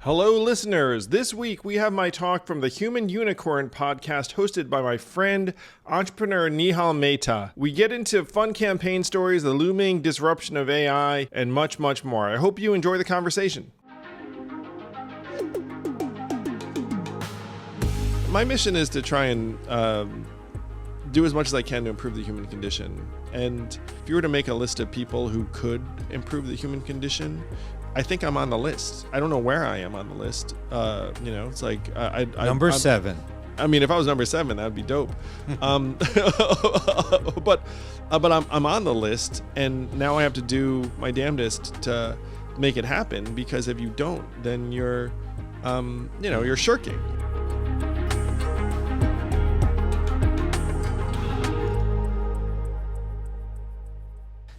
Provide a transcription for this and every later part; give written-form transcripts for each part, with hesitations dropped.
Hello, listeners. This week we have my talk from the Human Unicorn podcast hosted by my friend, entrepreneur Nihal Mehta. We get into fun campaign stories, the looming disruption of AI, and much, much more. I hope you enjoy the conversation. My mission is to try and do as much as I can to improve the human condition. And if you were to make a list of people who could improve the human condition, I think I'm on the list. I don't know where I am on the list. It's like Number 7. I mean, if I was number 7, that'd be dope. But I'm on the list, and now I have to do my damnedest to make it happen. Because if you don't, then you're shirking.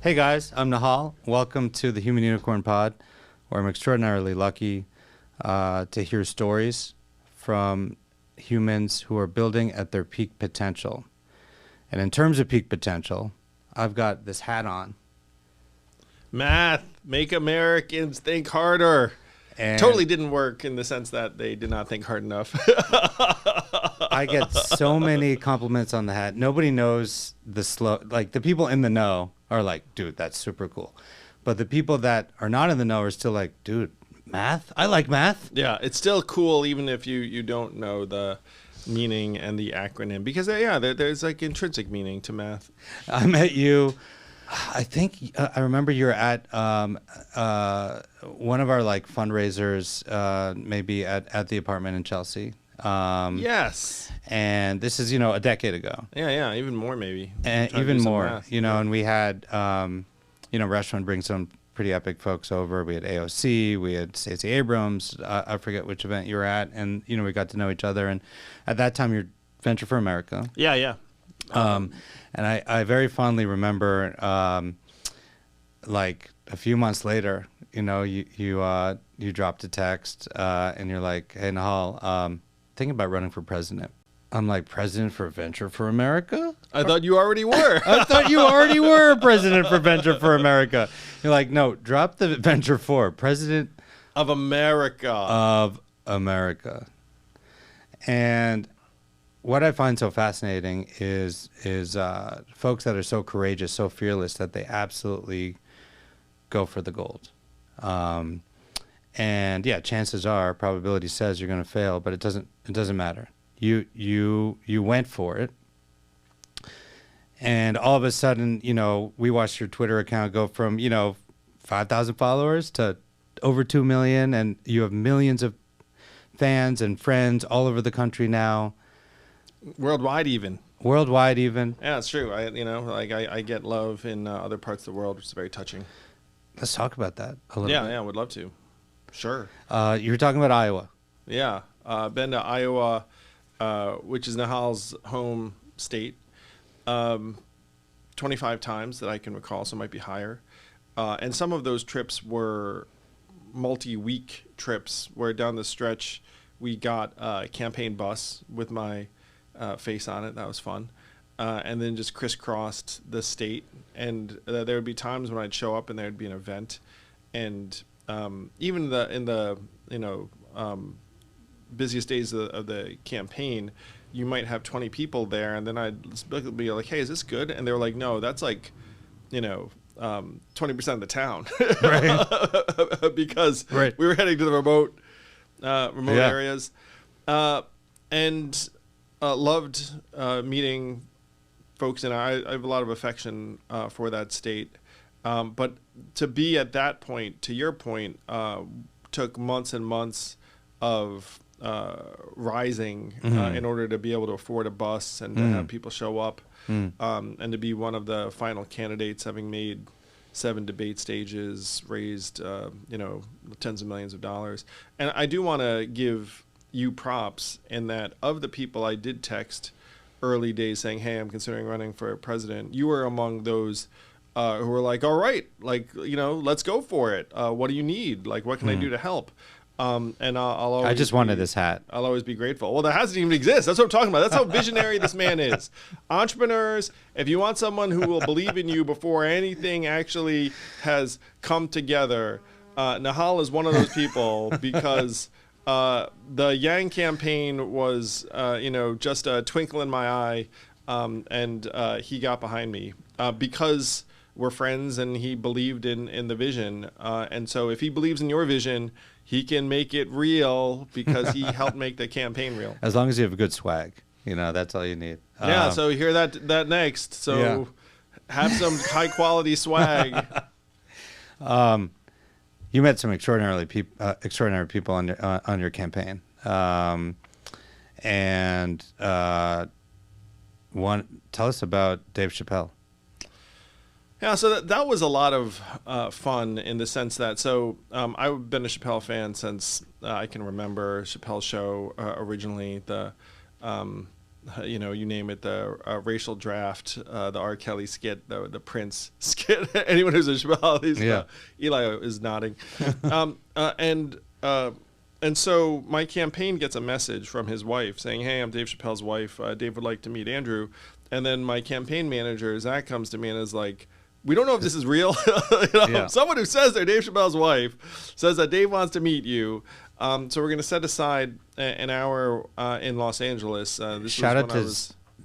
Hey guys, I'm Nihal. Welcome to the Human Unicorn Pod, where I'm extraordinarily lucky to hear stories from humans who are building at their peak potential. And in terms of peak potential, I've got this hat on. Math, make Americans think harder. And totally didn't work in the sense that they did not think hard enough. I get so many compliments on the hat. Nobody knows the people in the know are like, dude, that's super cool. But the people that are not in the know are still like, dude, math? I like math. Yeah, it's still cool even if you don't know the meaning and the acronym. Because, there's like intrinsic meaning to math. I met you, I think, I remember you were at one of our like fundraisers, maybe at the apartment in Chelsea. Yes. And this is, a decade ago. Yeah, even more maybe. And even more, and we had, restaurant bring some pretty epic folks over. We had AOC, we had Stacey Abrams. I forget which event you were at. And, we got to know each other. And at that time, you're Venture for America. Yeah. And I very fondly remember, like a few months later, you dropped a text and you're like, hey, Nihal, thinking about running for president. I'm like, president for Venture for America? I thought you already were. I thought you already were president for Venture for America. You're like, no, drop the Venture for president of America. Of America. And what I find so fascinating is folks that are so courageous, so fearless that they absolutely go for the gold. And yeah, chances are, probability says you're going to fail, but it doesn't matter. You went for it. And all of a sudden, we watched your Twitter account go from, 5,000 followers to over 2 million, and you have millions of fans and friends all over the country now. Worldwide even. Yeah, it's true. I get love in other parts of the world, which is very touching. Let's talk about that a little bit. Yeah, I would love to. Sure. You were talking about Iowa. Yeah. Been to Iowa, which is Nihal's home state, 25 times that I can recall, so it might be higher. And some of those trips were multi-week trips where down the stretch we got a campaign bus with my face on it. That was fun. And then just crisscrossed the state. And there would be times when I'd show up and there would be an event. And even in the busiest days of the campaign, you might have 20 people there, and then I'd be like, hey, is this good? And they were like, no, that's like 20% of the town. Right. Because we were heading to the remote areas, and loved meeting folks, and I have a lot of affection for that state. But to be at that point, to your point, took months and months of rising in order to be able to afford a bus and to have people show up, and to be one of the final candidates, having made 7 debate stages, raised tens of millions of dollars. And I do want to give you props in that of the people I did text early days saying, hey, I'm considering running for president, you were among those who were like, all right, let's go for it. What do you need? Like, what can I do to help? And I'll always I just wanted this hat. I'll always be grateful. Well, that hasn't even exist. That's what I'm talking about. That's how visionary this man is. Entrepreneurs, if you want someone who will believe in you before anything actually has come together, Nihal is one of those people because the Yang campaign was, just a twinkle in my eye, and he got behind me because we're friends and he believed in the vision. And so if he believes in your vision, he can make it real because he helped make the campaign real. As long as you have a good swag, that's all you need. Yeah, so hear that next. So have some high quality swag. You met some extraordinary people on your campaign, and tell us about Dave Chappelle. Yeah, so that was a lot of fun in the sense that, I've been a Chappelle fan since I can remember. Chappelle's show originally, you name it, the racial draft, the R. Kelly skit, the Prince skit. Anyone who's a Chappelle, Eli is nodding. And so my campaign gets a message from his wife saying, "Hey, I'm Dave Chappelle's wife. Dave would like to meet Andrew." And then my campaign manager, Zach, comes to me and is like, "We don't know if this is real." Someone who says they're Dave Chappelle's wife says that Dave wants to meet you. So we're going to set aside an hour in Los Angeles. Shout out to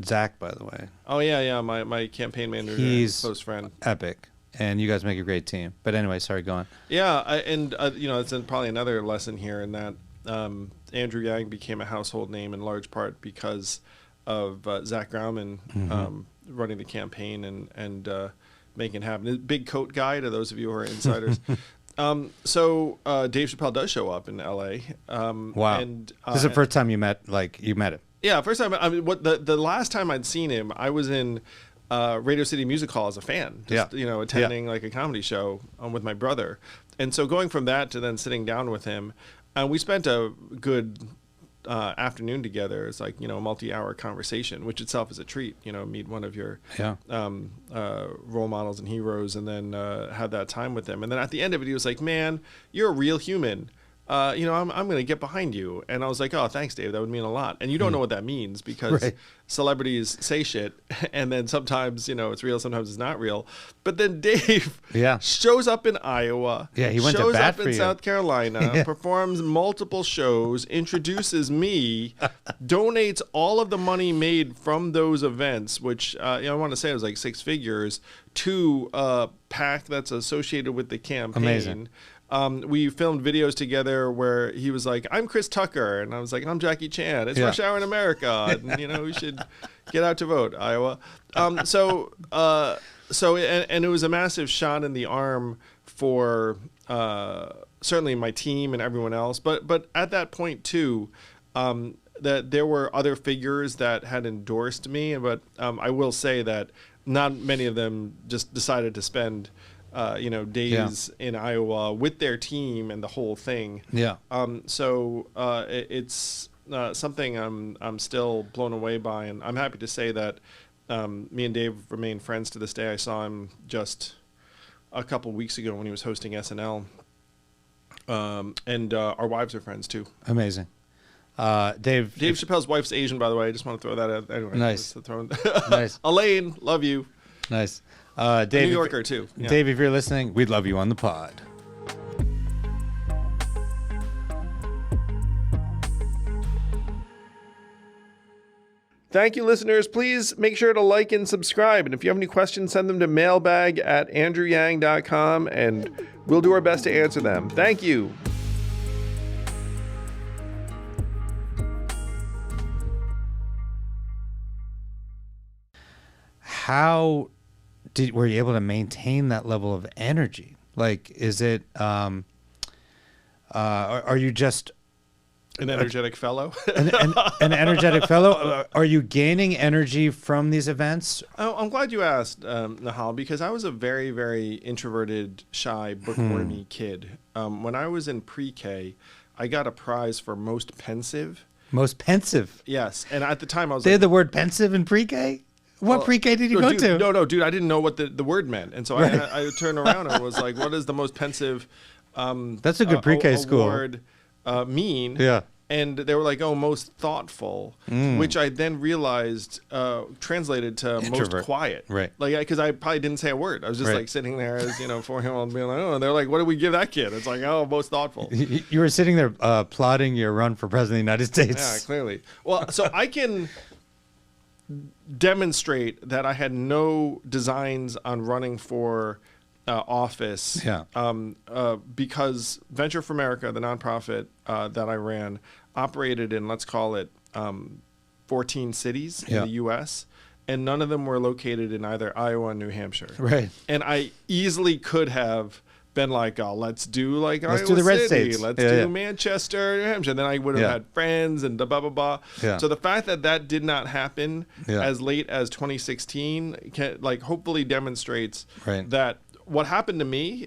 Zach, by the way. Oh, yeah. My campaign manager, he's close friend. Epic. And you guys make a great team. But anyway, sorry, go on. Yeah, it's probably another lesson here in that Andrew Yang became a household name in large part because of Zach Grauman running the campaign and making it happen. Big coat guy, to those of you who are insiders. So Dave Chappelle does show up in L.A. Wow. And this is the first time you met him. Yeah, first time. I mean, the last time I'd seen him, I was in Radio City Music Hall as a fan, attending like a comedy show with my brother. And so going from that to then sitting down with him, we spent a good afternoon together. It's like, a multi-hour conversation, which itself is a treat, meet one of your role models and heroes and then have that time with them. And then at the end of it, he was like, "Man, you're a real human. I'm going to get behind you." And I was like, "Oh, thanks, Dave. That would mean a lot." And you don't know what that means because celebrities say shit and then sometimes, it's real, sometimes it's not real. But then Dave shows up in Iowa. Yeah, he went to shows bat up in South Carolina, performs multiple shows, introduces me, donates all of the money made from those events, which I want to say it was like 6 figures, to a PAC that's associated with the campaign. Amazing. We filmed videos together where he was like, "I'm Chris Tucker," and I was like, "I'm Jackie Chan. It's rush hour in America, and we should get out to vote, Iowa." So it was a massive shot in the arm for certainly my team and everyone else, but at that point too, that there were other figures that had endorsed me, but I will say that not many of them just decided to spend days in Iowa with their team and the whole thing. Yeah. It's something I'm still blown away by, and I'm happy to say that me and Dave remain friends to this day. I saw him just a couple weeks ago when he was hosting SNL, and our wives are friends too. Amazing. Dave Chappelle's wife's Asian, by the way. I just want to throw that out. Anyway, nice. Nice. Elaine, love you. Nice. Dave, New Yorker too. Yeah. Dave, if you're listening, we'd love you on the pod. Thank you, listeners. Please make sure to like and subscribe. And if you have any questions, send them to mailbag@andrewyang.com, and we'll do our best to answer them. Thank you. How were you able to maintain that level of energy? Like, is it, are you just an energetic fellow? an energetic fellow? Are you gaining energy from these events? Oh, I'm glad you asked, Nihal, because I was a very, very introverted, shy, bookwormy kid. When I was in pre-K, I got a prize for most pensive. Most pensive? Yes. And at the time I was They had the word pensive in pre-K? What pre-K did you go to? No, dude, I didn't know what the word meant. And so I turned around and was like, what is the most pensive that's a good pre-K school award mean? Yeah. And they were like, "Oh, most thoughtful," which I then realized translated to Introvert. most quiet. Right. Like, because I probably didn't say a word. I was just Right. like sitting there as for him, and being like, "Oh," and they're like, "What do we give that kid?" It's like, "Oh, most thoughtful." You were sitting there plotting your run for president of the United States. Yeah, clearly. Well, so I can demonstrate that I had no designs on running for office. Yeah. Because Venture for America, the nonprofit that I ran, operated in, let's call it, 14 cities in the U.S., and none of them were located in either Iowa or New Hampshire. Right. And I easily could have been like, "Oh, let's do like Let's Iowa do the red City. states. Let's Yeah, do yeah. Manchester, New Hampshire." Then I would have Yeah. had friends and blah, blah, blah. Yeah. So the fact that that did not happen Yeah. as late as 2016, hopefully demonstrates Right. that what happened to me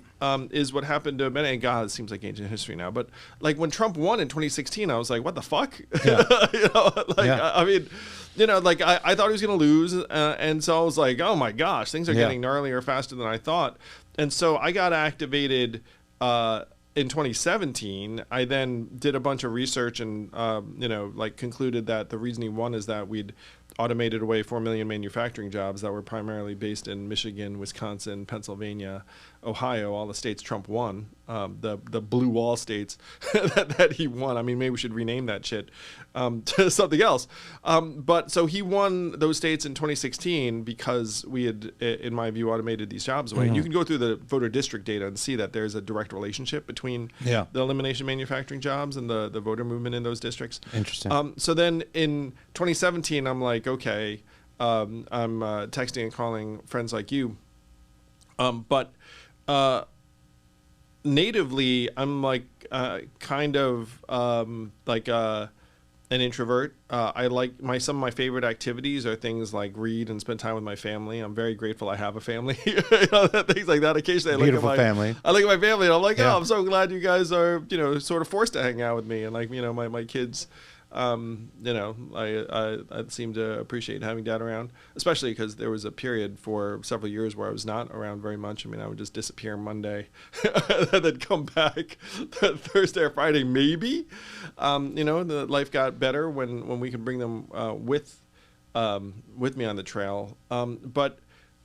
is what happened to many. And God, it seems like ancient history now. But like when Trump won in 2016, I was like, "What the fuck?" Yeah. Yeah. I mean, I thought he was going to lose, and so I was like, "Oh my gosh, things are getting gnarlier faster than I thought." And so I got activated in 2017. I then did a bunch of research and concluded that the reason he won is that we'd automated away 4 million manufacturing jobs that were primarily based in Michigan, Wisconsin, Pennsylvania, Ohio, all the states Trump won, the blue wall states that he won. I mean, maybe we should rename that shit to something else. But so he won those states in 2016 because we had, in my view, automated these jobs away. And you can go through the voter district data and see that there's a direct relationship between the elimination of manufacturing jobs and the voter movement in those districts. Interesting. So then in 2017, I'm like, okay, I'm texting and calling friends like you. But natively, I'm like kind of like an introvert. I like some of my favorite activities are things like read and spend time with my family. I'm very grateful I have a family. Things like that. Occasionally, Beautiful family. I look at my family and I'm like, oh, I'm so glad you guys are, sort of forced to hang out with me. And like, my kids, I seem to appreciate having dad around, especially because there was a period for several years where I was not around very much. I mean, I would just disappear Monday and then come back Thursday or Friday, maybe. The life got better when we could bring them with me on the trail. But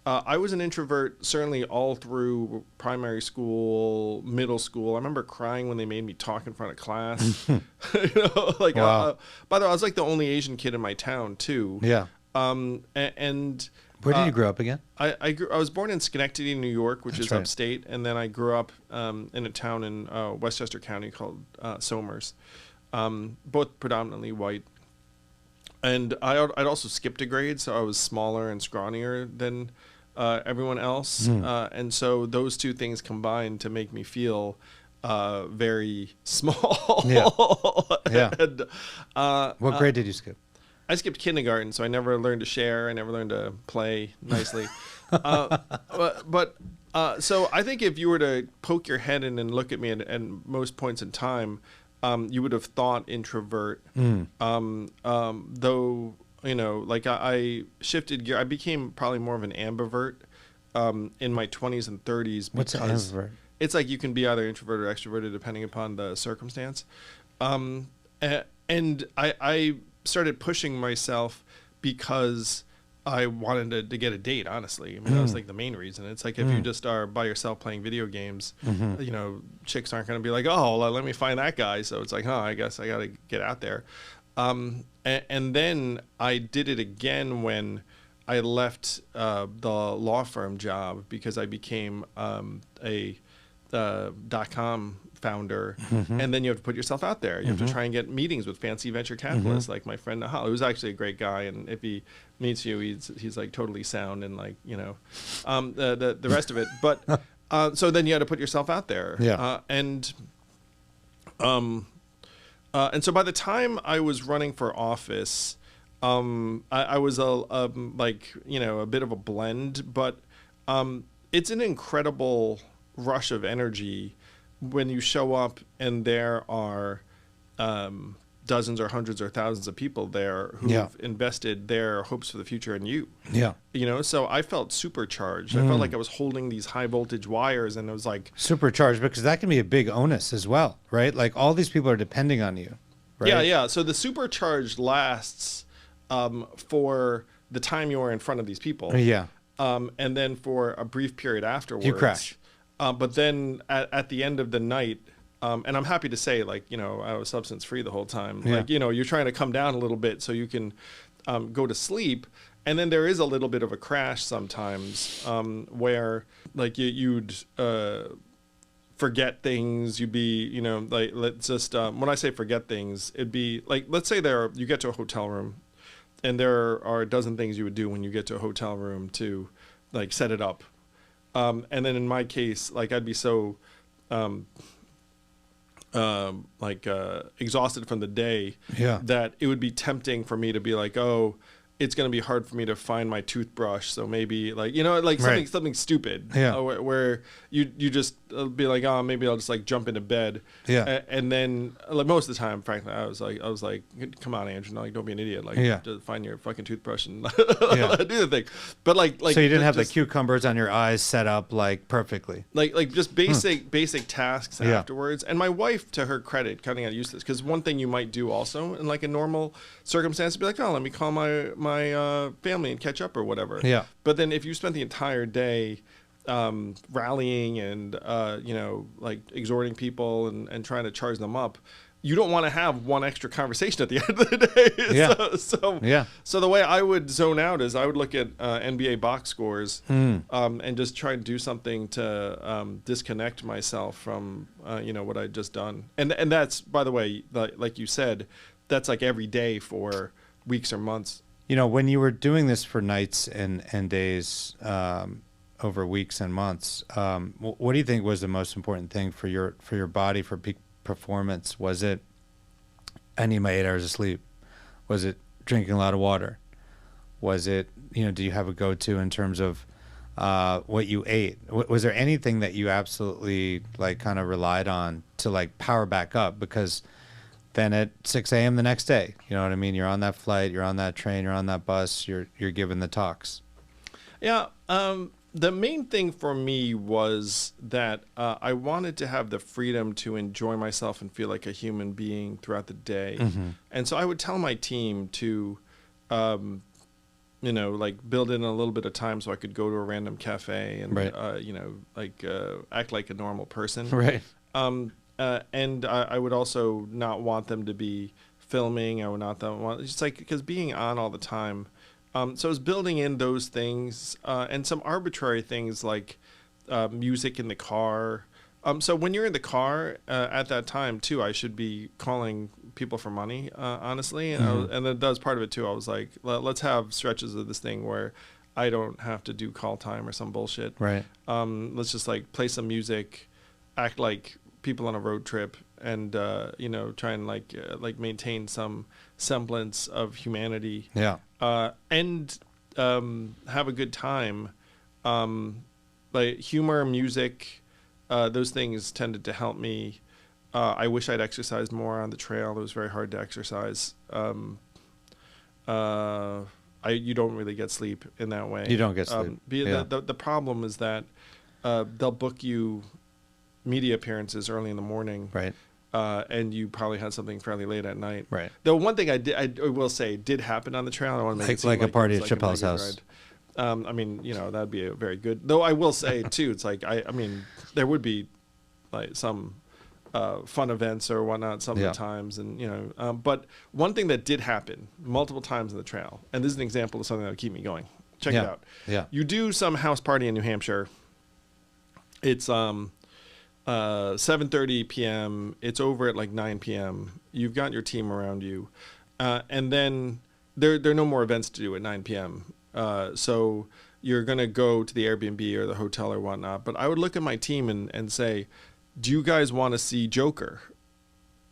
I was an introvert certainly all through primary school, middle school. I remember crying when they made me talk in front of class. Wow. By the way, I was like the only Asian kid in my town too. Yeah. And Where did you grow up again? I was born in Schenectady, New York, which is right. upstate, and then I grew up in a town in Westchester County called Somers, both predominantly white. And I'd also skipped a grade, so I was smaller and scrawnier than everyone else. And so those two things combined to make me feel very small. Yeah. And, What grade did you skip? I skipped kindergarten, so I never learned to share. I never learned to play nicely. So I think if you were to poke your head in and look at me at most points in time, you would have thought introvert. Though, I shifted gear. I became probably more of an ambivert in my 20s and 30s. What's an ambivert? It's like you can be either introverted or extroverted depending upon the circumstance. And I started pushing myself because I wanted to get a date, honestly. I mean, that was like the main reason. It's like if you just are by yourself playing video games, chicks aren't going to be like, oh, let me find that guy. So it's like, I guess I got to get out there. And then I did it again when I left the law firm job because I became a .com founder, and then you have to put yourself out there. You have to try and get meetings with fancy venture capitalists like my friend Nihal, who's actually a great guy, and if he meets you, he's like totally sound and like the rest of it. But so then you had to put yourself out there. And so by the time I was running for office, I was a bit of a blend, but it's an incredible rush of energy when you show up and there are dozens or hundreds or thousands of people there who've invested their hopes for the future in you. So I felt supercharged. I felt like I was holding these high voltage wires, and it was like Supercharged, because that can be a big onus as well, right? Like all these people are depending on you, right? Yeah. So the supercharge lasts for the time you are in front of these people. Yeah. And then for a brief period afterwards. You crash. But then at the end of the night, and I'm happy to say, like, I was substance free the whole time. Yeah. Like, you're trying to come down a little bit so you can go to sleep. And then there is a little bit of a crash sometimes where, like, you'd forget things. You'd be, like, let's just, when I say forget things, it'd be like, let's say you get to a hotel room and there are a dozen things you would do when you get to a hotel room to, like, set it up. And then in my case, like, I'd be so exhausted from the day that it would be tempting for me to be like, oh, it's going to be hard for me to find my toothbrush. So maybe, like, something stupid where you just be like, oh, maybe I'll just, like, jump into bed. Yeah. And then, like, most of the time, frankly, I was like, come on, Andrew, like, don't be an idiot. Like, just find your fucking toothbrush and do the thing. But like, so you didn't have the cucumbers on your eyes set up, like, perfectly. Like just basic tasks afterwards. And my wife, to her credit, kind of got used to this, because one thing you might do also in, like, a normal circumstance, be like, oh, let me call my family and catch up or whatever. Yeah. But then if you spent the entire day rallying and like, exhorting people and trying to charge them up, you don't want to have one extra conversation at the end of the day. Yeah. So the way I would zone out is I would look at NBA box scores and just try and do something to disconnect myself from what I'd just done. And that's, by the way, like you said, that's like every day for weeks or months. When you were doing this for nights and days over weeks and months, what do you think was the most important thing for your body, for peak performance? Was it, I need my 8 hours of sleep? Was it drinking a lot of water? Was it, do you have a go-to in terms of what you ate? Was there anything that you absolutely, like, kind of relied on to, like, power back up? Because then at 6 a.m. the next day, you know what I mean? You're on that flight, you're on that train, you're on that bus, you're giving the talks. Yeah. The main thing for me was that I wanted to have the freedom to enjoy myself and feel like a human being throughout the day. Mm-hmm. And so I would tell my team to, like, build in a little bit of time so I could go to a random cafe and, act like a normal person. Right. And I would also not want them to be filming. I would not want, just like, because being on all the time. So I was building in those things and some arbitrary things like music in the car. So when you're in the car at that time too, I should be calling people for money, honestly. And, and then that was part of it too. I was like, let's have stretches of this thing where I don't have to do call time or some bullshit. Right. Let's just, like, play some music, act like people on a road trip, and try and like maintain some semblance of humanity. Yeah. And have a good time. Like humor, music, those things tended to help me. I wish I'd exercised more on the trail. It was very hard to exercise. You don't really get sleep in that way. You don't get sleep. The problem is that they'll book you media appearances early in the morning, right? And you probably had something fairly late at night, right? Though one thing I will say did happen on the trail. I don't want to make it seem like a party at like Chappelle's house. I mean, that'd be a very good. Though I will say too, it's like I mean, there would be like some fun events or whatnot some of the times, and but one thing that did happen multiple times on the trail, and this is an example of something that would keep me going. Check it out. Yeah, you do some house party in New Hampshire. It's 7:30 p.m. It's over at like 9 p.m. You've got your team around you, and then there are no more events to do at 9 p.m. So you're gonna go to the Airbnb or the hotel or whatnot. But I would look at my team and say, do you guys want to see Joker?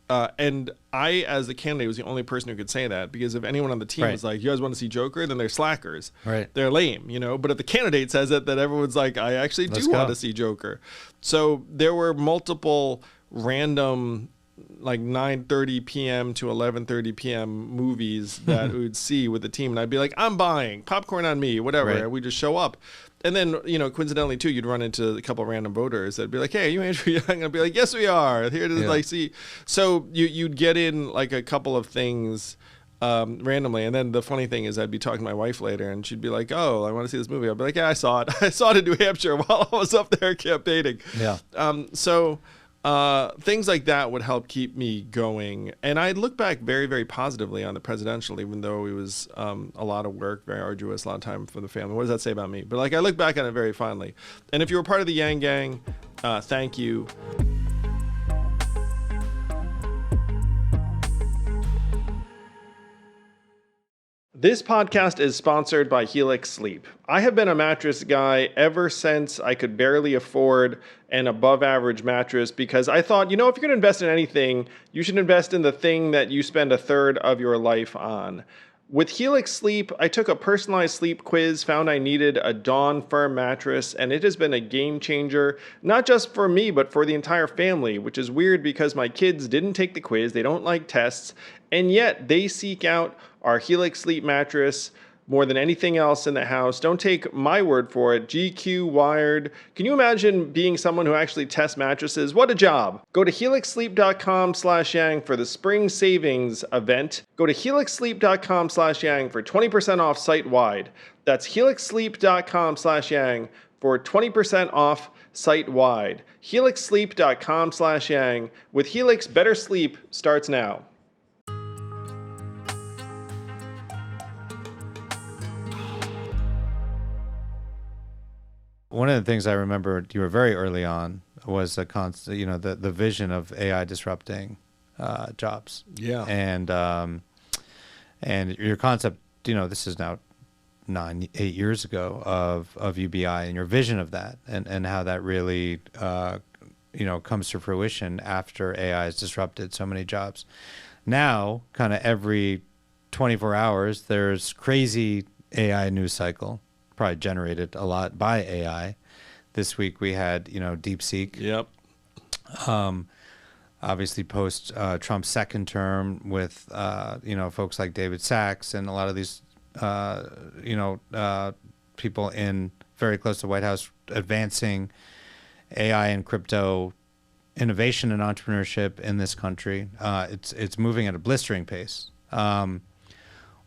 And I, as the candidate, was the only person who could say that, because if anyone on the team was like, you guys want to see Joker, then they're slackers. Right. They're lame, But if the candidate says it, then everyone's like, I actually do want to see Joker. So there were multiple random, like 9:30 p.m. to 11:30 p.m. movies that we would see with the team, and I'd be like, I'm buying popcorn on me, whatever. Right. And we just show up. And then, coincidentally too, you'd run into a couple of random voters that'd be like, "Hey, are you Andrew Young?" I'd be like, "Yes, we are." Here to like see. So you'd get in like a couple of things randomly, and then the funny thing is, I'd be talking to my wife later, and she'd be like, "Oh, I want to see this movie." I'd be like, "Yeah, I saw it. I saw it in New Hampshire while I was up there campaigning." Yeah. So things like that would help keep me going. And I look back very, very positively on the presidential, even though it was a lot of work, very arduous, a lot of time for the family. What does that say about me? But like, I look back on it very fondly. And if you were part of the Yang Gang, thank you. This podcast is sponsored by Helix Sleep. I have been a mattress guy ever since I could barely afford an above average mattress because I thought, if you're going to invest in anything, you should invest in the thing that you spend a third of your life on. With Helix Sleep, I took a personalized sleep quiz, found I needed a Dawn firm mattress, and it has been a game changer, not just for me, but for the entire family, which is weird because my kids didn't take the quiz, they don't like tests, and yet they seek out our Helix Sleep mattress more than anything else in the house. Don't take my word for it. GQ, Wired. Can you imagine being someone who actually tests mattresses? What a job. Go to helixsleep.com/yang for the spring savings event. Go to helixsleep.com/yang for 20% off site-wide. That's helixsleep.com/yang for 20% off site-wide. helixsleep.com/yang. With Helix, better sleep starts now. One of the things I remember you were very early on was the vision of AI disrupting jobs. Yeah. And your concept, this is now 8 years ago of UBI, and your vision of that and how that really comes to fruition after AI has disrupted so many jobs. Now, kind of every 24 hours, there's crazy AI news cycle, probably generated a lot by AI. This week we had, DeepSeek. Yep. Obviously post Trump's second term with, folks like David Sachs and a lot of these, people in very close to the White House advancing AI and crypto innovation and entrepreneurship in this country. It's moving at a blistering pace.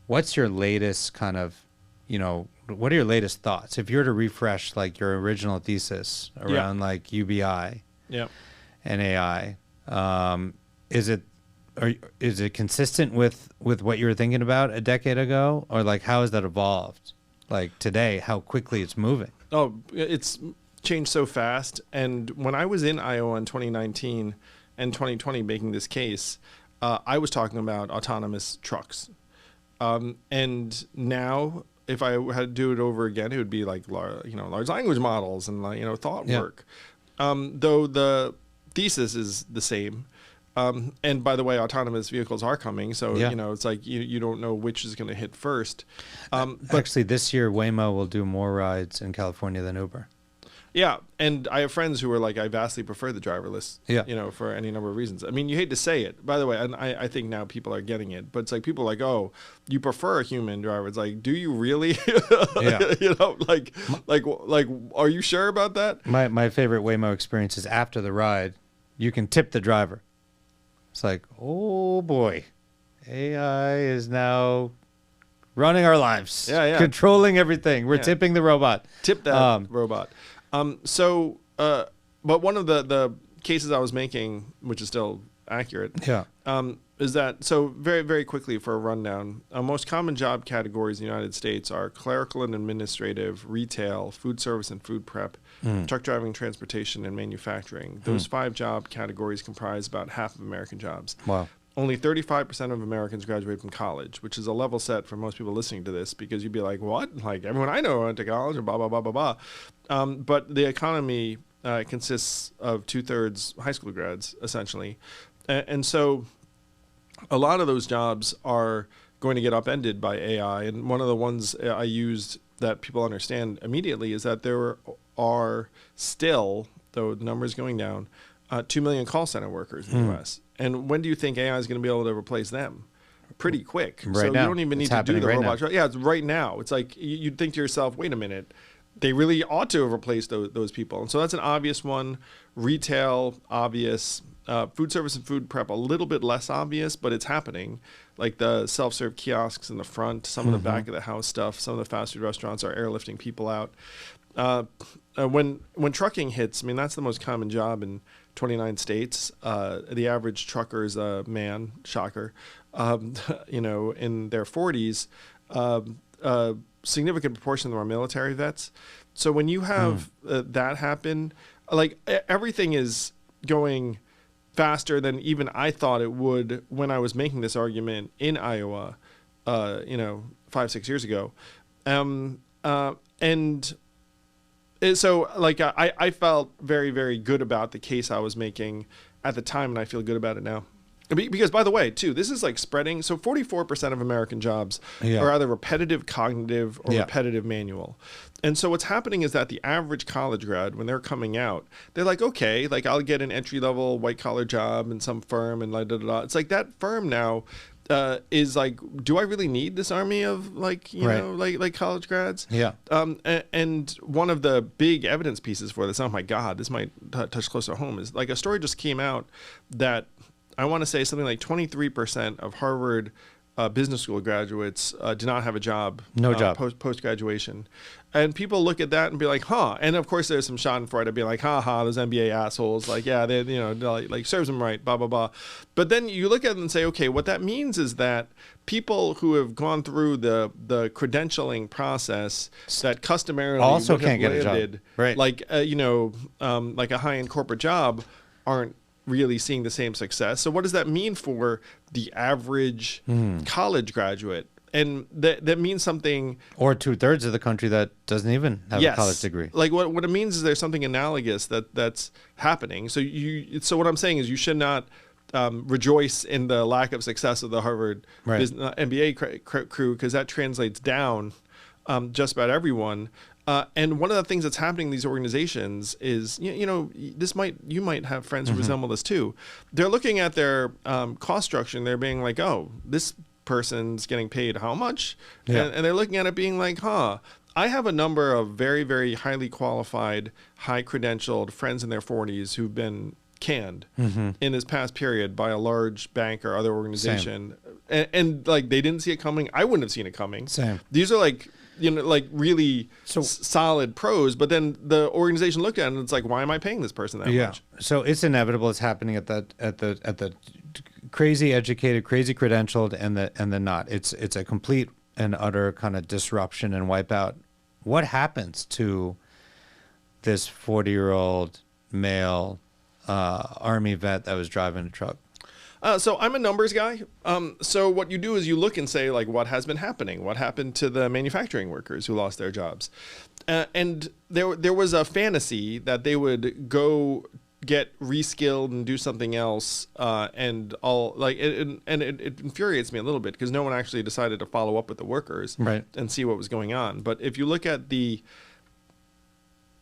What's your latest kind of, what are your latest thoughts? If you were to refresh like your original thesis around like UBI and AI, is it consistent with what you were thinking about a decade ago, or like how has that evolved? Like today, how quickly it's moving? Oh, it's changed so fast. And when I was in Iowa in 2019 and 2020 making this case, I was talking about autonomous trucks. And now, if I had to do it over again, it would be like large language models and thought work. Though the thesis is the same. And by the way, autonomous vehicles are coming, so it's like you don't know which is going to hit first. But actually, this year Waymo will do more rides in California than Uber. Yeah, and I have friends who are like, I vastly prefer the driverless, for any number of reasons. I mean, you hate to say it, by the way, and I think now people are getting it, but it's like people are like, oh, you prefer a human driver. It's like, do you really? Like, are you sure about that? My favorite Waymo experience is after the ride, you can tip the driver. It's like, oh boy, AI is now running our lives, controlling everything. We're tipping the robot. Tip that robot. But one of the cases I was making, which is still accurate, is that, so very, very quickly for a rundown, most common job categories in the United States are clerical and administrative, retail, food service and food prep, truck driving, transportation, and manufacturing. Those 5 job categories comprise about half of American jobs. Wow. Only 35% of Americans graduate from college, which is a level set for most people listening to this, because you'd be like, what? Like, everyone I know went to college and blah, blah, blah, blah, blah. But the economy consists of 2/3 high school grads, essentially. And so a lot of those jobs are going to get upended by AI. And one of the ones I used that people understand immediately is that there are still, though the number is going down, 2 million call center workers in the U.S. And when do you think AI is going to be able to replace them? Pretty quick. Right so now. you don't even need to do the robot job. Yeah, it's right now. It's like you'd think to yourself, wait a minute, they really ought to have replaced those people. And so that's an obvious one. Retail, obvious. Food service and food prep, a little bit less obvious, but it's happening. Like the self-serve kiosks in the front, some of the back of the house stuff, some of the fast food restaurants are airlifting people out. When trucking hits, I mean, that's the most common job in 29 states. The average trucker is a man, shocker, in their 40s. A significant proportion of them are military vets. So when you have that happen, like everything is going faster than even I thought it would when I was making this argument in Iowa, 5-6 years ago. So like I felt very, very good about the case I was making at the time, and I feel good about it now. Because, by the way, too, this is like spreading. So 44% of American jobs are either repetitive cognitive or repetitive manual. And so what's happening is that the average college grad, when they're coming out, they're like, okay, like I'll get an entry-level white-collar job in some firm and like da-da-da. It's like that firm now is like, do I really need this army of like, you know, like college grads? Yeah. And one of the big evidence pieces for this, oh my God, this might touch close to home, is like a story just came out that I want to say something like 23% of Harvard business school graduates do not have a job. No job. Post-graduation. And people look at that and be like, huh. And of course there's some schadenfreude be like, those MBA assholes. Like, yeah, they, like serves them right, blah, blah, blah. But then you look at it and say, okay, what that means is that people who have gone through the credentialing process that customarily also would can't have get landed, a job. Right. like, like a high-end corporate job aren't really seeing the same success. So what does that mean for the average college graduate? And that means something. Or 2/3 of the country that doesn't even have a college degree. Like what it means is there's something analogous that's happening. So what I'm saying is you should not rejoice in the lack of success of the Harvard MBA crew, because that translates down just about everyone. And one of the things that's happening in these organizations is, you might have friends who resemble this too. They're looking at their cost structure and they're being like, oh, this person's getting paid how much? Yeah. And they're looking at it being like, I have a number of very, very highly qualified, high credentialed friends in their 40s who've been canned in this past period by a large bank or other organization. And like they didn't see it coming. I wouldn't have seen it coming. Same. These are like, like really solid pros, but then the organization looked at it and it's like, why am I paying this person that much? So it's inevitable. It's happening at the crazy educated, crazy credentialed, and the not. It's a complete and utter kind of disruption and wipeout. What happens to this 40-year-old male Army vet that was driving a truck? So I'm a numbers guy. So what you do is you look and say, like, what has been happening? What happened to the manufacturing workers who lost their jobs? And there was a fantasy that they would go get reskilled and do something else, and all like it infuriates me a little bit because no one actually decided to follow up with the workers and see what was going on. But if you look at the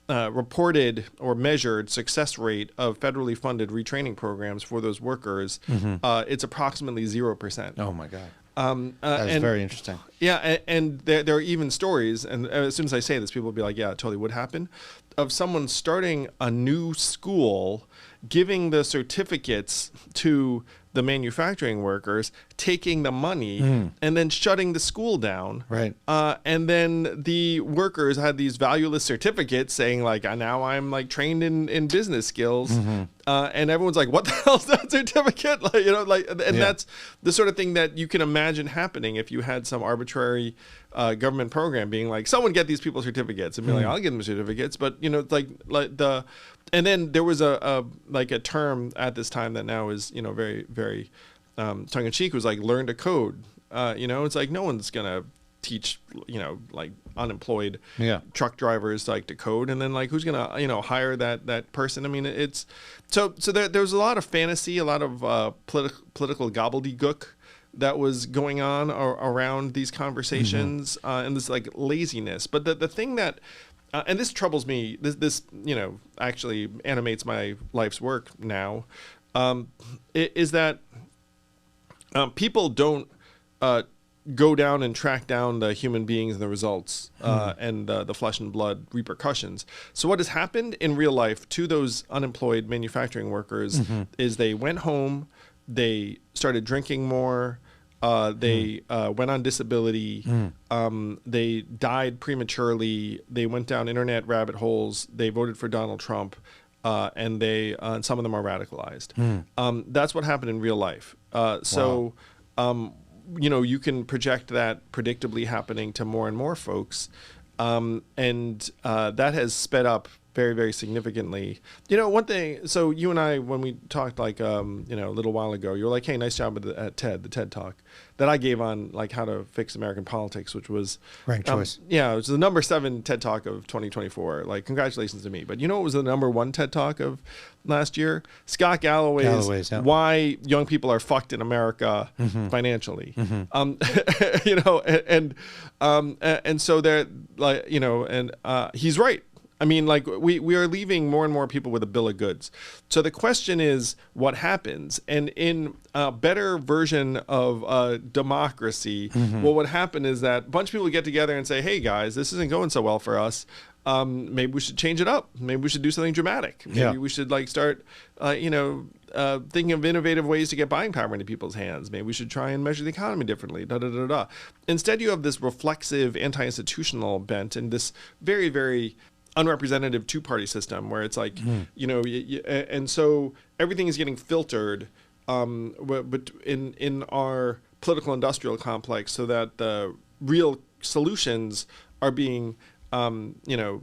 reported or measured success rate of federally funded retraining programs for those workers, it's approximately 0%. Oh my God. That is very interesting. Yeah, and there are even stories, and as soon as I say this, people will be like, yeah, it totally would happen, of someone starting a new school, giving the certificates to the manufacturing workers, taking the money, and then shutting the school down. Right. And then the workers had these valueless certificates saying, like, now I'm like trained in business skills. And everyone's like, what the hell's that certificate? That's the sort of thing that you can imagine happening if you had some arbitrary government program being like, someone get these people certificates, and be like, I'll give them certificates. But and then there was a term at this time that now is, very, very tongue in cheek, was like learn to code. It's like no one's gonna teach, like unemployed truck drivers like to code, and then like who's gonna hire that person? I mean, it's so there's a lot of fantasy, a lot of political gobbledygook that was going on around these conversations, and this like laziness. But the thing that and this troubles me, this actually animates my life's work now, is that people don't go down and track down the human beings and the results and the flesh and blood repercussions. So what has happened in real life to those unemployed manufacturing workers is they went home, they started drinking more, they went on disability, they died prematurely, they went down internet rabbit holes, they voted for Donald Trump, and some of them are radicalized. That's what happened in real life. You can project that predictably happening to more and more folks. And that has sped up very, very significantly. One thing, so you and I, when we talked a little while ago, you were like, hey, nice job at TED, the TED Talk that I gave on how to fix American politics, which was ranked choice. Yeah, it was the number 7 TED Talk of 2024. Congratulations to me. But what was the number 1 TED Talk of last year? Scott Galloway's Why Young People Are Fucked in America Financially. And so they're he's right. I mean, we are leaving more and more people with a bill of goods. So the question is, what happens? And in a better version of democracy, what would happen is that a bunch of people would get together and say, hey, guys, this isn't going so well for us. Maybe we should change it up. Maybe we should do something dramatic. Maybe we should start, thinking of innovative ways to get buying power into people's hands. Maybe we should try and measure the economy differently. Instead, you have this reflexive anti-institutional bent and this very, very unrepresentative two-party system where it's and so everything is getting filtered but in our political industrial complex so that the real solutions are being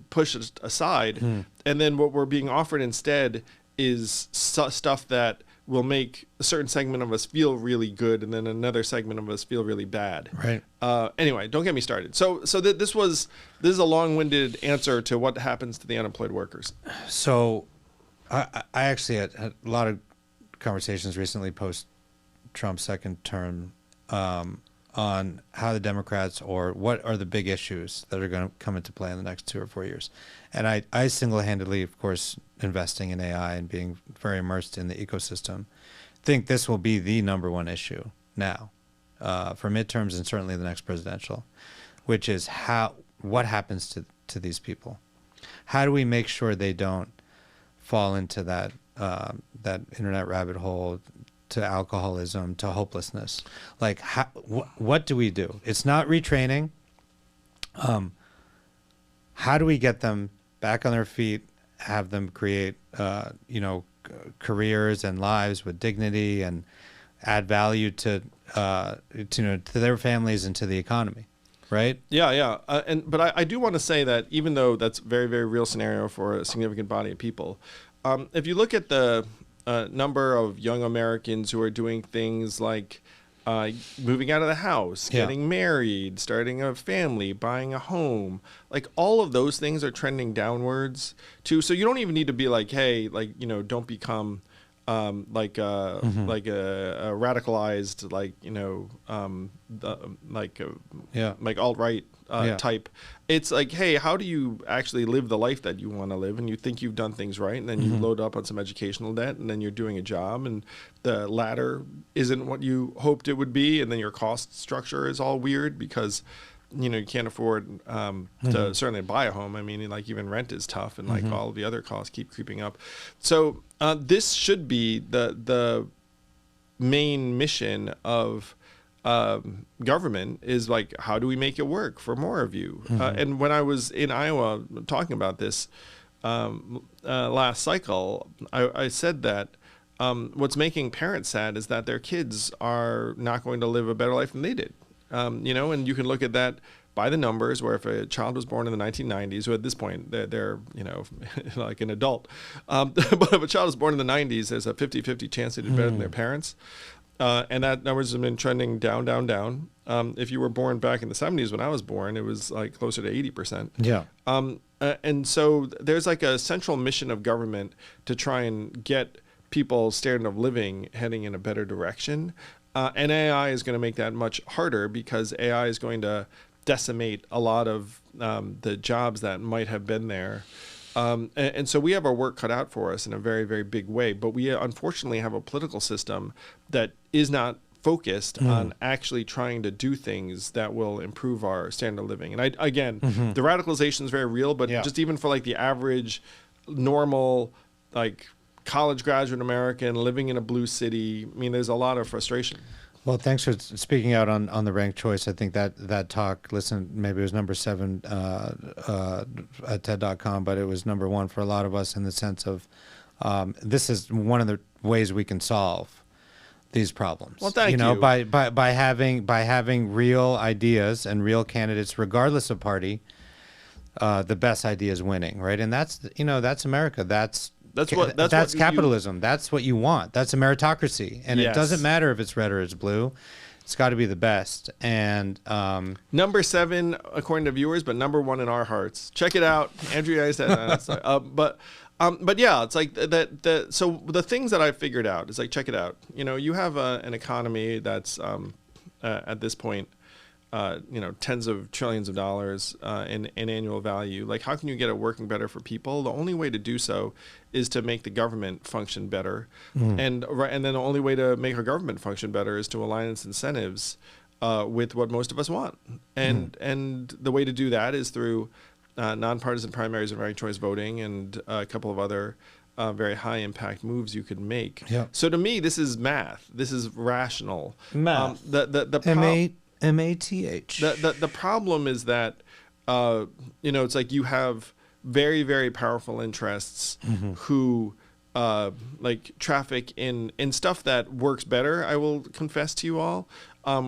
pushed aside, and then what we're being offered instead is stuff that will make a certain segment of us feel really good and then another segment of us feel really bad. Right. Anyway, don't get me started. So this is a long-winded answer to what happens to the unemployed workers. So I actually had a lot of conversations recently post-Trump's second term on how the Democrats, or what are the big issues that are going to come into play in the next 2 or 4 years. And I single-handedly, of course, investing in AI and being very immersed in the ecosystem, think this will be the number 1 issue now for midterms and certainly the next presidential, which is what happens to these people? How do we make sure they don't fall into that internet rabbit hole, to alcoholism, to hopelessness? What do we do? It's not retraining. How do we get them back on their feet, have them create, careers and lives with dignity and add value to their families and to the economy, right? Yeah. But I do want to say that even though that's a very, very real scenario for a significant body of people, if you look at the number of young Americans who are doing things like moving out of the house, getting married, starting a family, buying a home, all of those things are trending downwards too. So you don't even need to be hey, don't become a radicalized, alt-right type. It's hey, how do you actually live the life that you want to live? And you think you've done things right, and then you load up on some educational debt, and then you're doing a job, and the ladder isn't what you hoped it would be, and then your cost structure is all weird because you can't afford to certainly buy a home. I mean, even rent is tough, and all of the other costs keep creeping up. So this should be the main mission of government, is how do we make it work for more of you? And when I was in Iowa talking about this last cycle, I said that what's making parents sad is that their kids are not going to live a better life than they did. And you can look at that by the numbers, where if a child was born in the 1990s, who at this point they're like an adult, but if a child is born in the 90s, there's a 50-50 chance they did better than their parents. And that numbers have been trending down. If you were born back in the 70s when I was born, it was closer to 80%. Yeah. And so there's a central mission of government to try and get people's standard of living heading in a better direction. And AI is going to make that much harder, because AI is going to decimate a lot of the jobs that might have been there And so we have our work cut out for us in a very, very big way. But we unfortunately have a political system that is not focused on actually trying to do things that will improve our standard of living. And the radicalization is very real, but just even for like the average, normal, like college graduate American living in a blue city, I mean, there's a lot of frustration. Well, thanks for speaking out on the ranked choice. I think that talk, listen, maybe it was number 7 at TED.com, but it was number 1 for a lot of us in the sense of this is one of the ways we can solve these problems. Well, thank you. By having real ideas and real candidates, regardless of party, the best ideas winning, right? And that's America. That's capitalism. That's what you want. That's a meritocracy. And it doesn't matter if it's red or it's blue. It's got to be the best. And number 7, according to viewers, but number 1 in our hearts. Check it out. Andrea said, but yeah, it's like that. So the things that I figured out is like, check it out. You have an economy that's at this point, tens of trillions of dollars in annual value. Like, how can you get it working better for people? The only way to do so is to make the government function better. And then the only way to make our government function better is to align its incentives with what most of us want. And the way to do that is through nonpartisan primaries and ranked choice voting and a couple of other very high impact moves you could make. Yeah. So to me, this is math. This is rational. Math. M-A-T-H. The problem is that, it's like you have very, very powerful interests who like traffic in stuff that works better, I will confess to you all,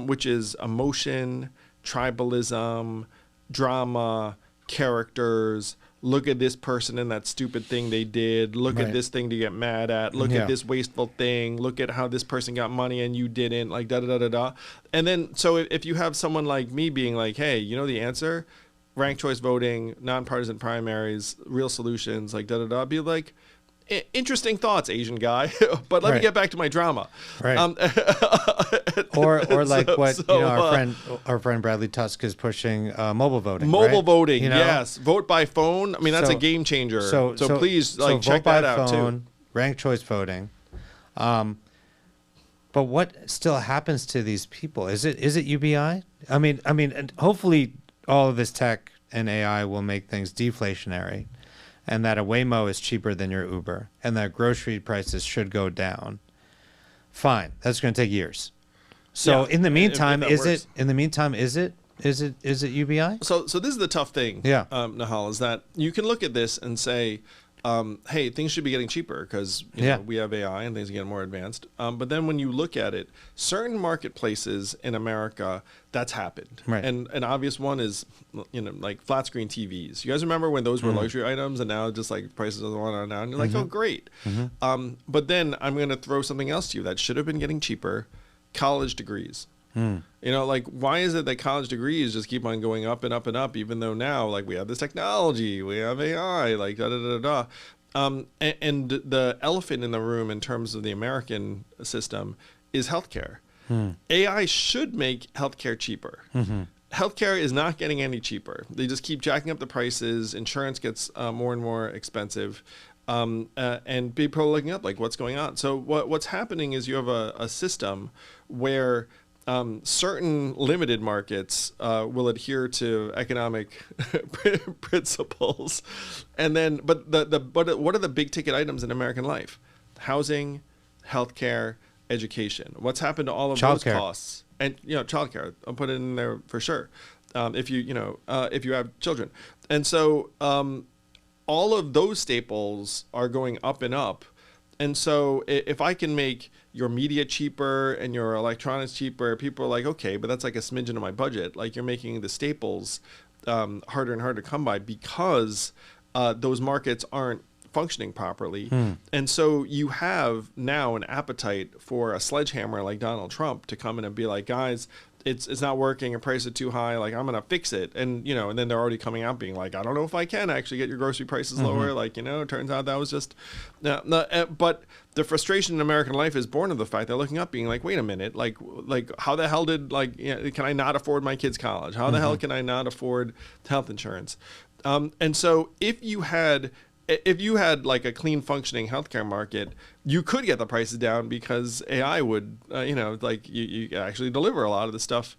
which is emotion, tribalism, drama, characters. Look at this person and that stupid thing they did. Look at this thing to get mad at. Look at this wasteful thing. Look at how this person got money and you didn't. Like da-da-da-da-da. And then, so if you have someone like me being like, hey, you know the answer? Ranked choice voting, nonpartisan primaries, real solutions, like da-da-da. Be like, interesting thoughts, Asian guy. But let me get back to my drama. Right. Or like our friend Bradley Tusk is pushing mobile voting. Mobile voting, yes. Vote by phone. I mean, that's a game changer. So please check that out too. Ranked choice voting. But what still happens to these people? Is it UBI? I mean, and hopefully all of this tech and AI will make things deflationary. And that a Waymo is cheaper than your Uber, and that grocery prices should go down. Fine, that's going to take years. So in the meantime, is it UBI? So this is the tough thing, Nihal, is that you can look at this and say, hey, things should be getting cheaper because we have AI and things are getting more advanced. But then when you look at it, certain marketplaces in America, that's happened. Right. And an obvious one is, like flat screen TVs. You guys remember when those were luxury items and now just like prices are on down? You're like, oh, great. But then I'm going to throw something else to you that should have been getting cheaper, college degrees. Like, why is it that college degrees just keep on going up and up and up, even though now, like, we have this technology, we have AI, like, da-da-da-da-da. And the elephant in the room in terms of the American system is healthcare. AI should make healthcare cheaper. Healthcare is not getting any cheaper. They just keep jacking up the prices. Insurance gets more and more expensive. And people are looking up, like, what's going on? So what's happening is you have a system where certain limited markets will adhere to economic principles, and then what are the big ticket items in American life? Housing, healthcare, education. What's happened to all of those costs? And childcare. I'll put it in there for sure. If you have children, and so all of those staples are going up and up. And so if I can make your media cheaper and your electronics cheaper, people are like, okay, but that's like a smidgen of my budget. Like, you're making the staples harder and harder to come by because those markets aren't functioning properly. And so you have now an appetite for a sledgehammer like Donald Trump to come in and be like, guys, it's not working, and prices are too high, like, I'm gonna fix it. And and then they're already coming out being like, I don't know if I can actually get your grocery prices lower. Like, it turns out that was just but the frustration in American life is born of the fact they're looking up being like, wait a minute, like how the hell did can I not afford my kids' college? How the hell can I not afford health insurance? And so if you had if you had like a clean functioning healthcare market, you could get the prices down because AI would, like you actually deliver a lot of the stuff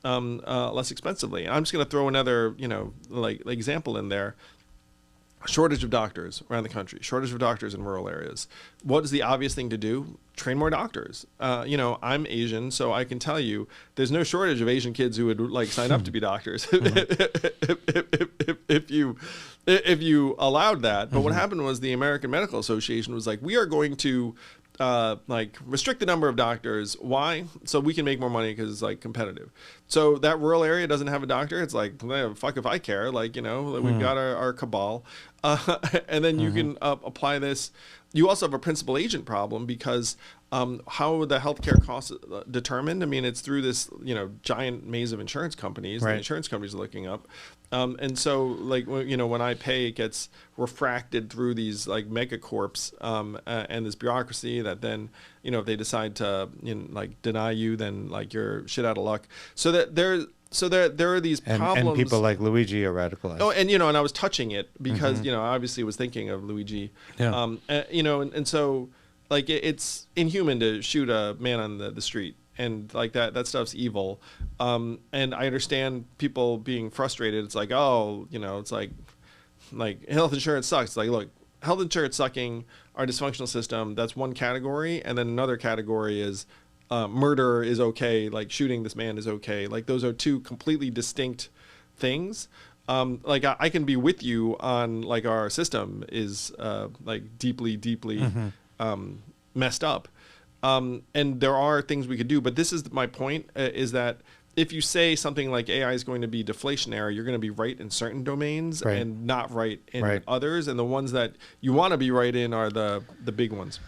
less expensively. I'm just going to throw another, like example in there. Shortage of doctors around the country, shortage of doctors in rural areas. What is the obvious thing to do? Train more doctors. I'm Asian, so I can tell you there's no shortage of Asian kids who would like sign up to be doctors if you allowed that. But what happened was the American Medical Association was like, we are going to restrict the number of doctors. Why? So we can make more money because it's like competitive. So that rural area doesn't have a doctor. It's like, fuck if I care. We've got our cabal. And then you can apply this. You also have a principal agent problem because how are the healthcare costs determined? I mean, it's through this, giant maze of insurance companies. Right. The insurance companies are looking up. And so when I pay, it gets refracted through these like megacorps and this bureaucracy that then, if they decide to deny you, then like you're shit out of luck. So that there are these problems. And people like Luigi are radicalized. Oh, and I was touching it because obviously was thinking of Luigi. Yeah. And so like it's inhuman to shoot a man on the street. And like that stuff's evil. And I understand people being frustrated. It's like, it's like health insurance sucks. It's like, look, health insurance sucking, our dysfunctional system, that's one category. And then another category is murder is okay. Like shooting this man is okay. Like those are two completely distinct things. I can be with you on like our system is like deeply messed up. And there are things we could do, but this is my point, is that if you say something like AI is going to be deflationary, you're going to be right in certain domains and not right in others. And the ones that you want to be right in are the big ones.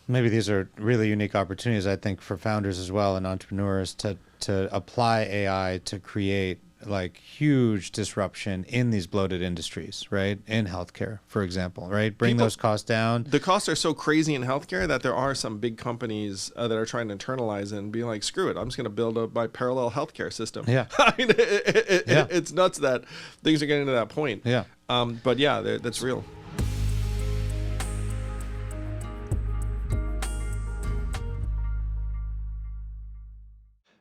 Maybe these are really unique opportunities, I think, for founders as well and entrepreneurs to apply AI to create like huge disruption in these bloated industries, right? In healthcare, for example, right? Bring those costs down. The costs are so crazy in healthcare that there are some big companies that are trying to internalize and be like, screw it, I'm just going to build up my parallel healthcare system. Yeah. I mean, it's nuts that things are getting to that point. Yeah. But yeah, that's real.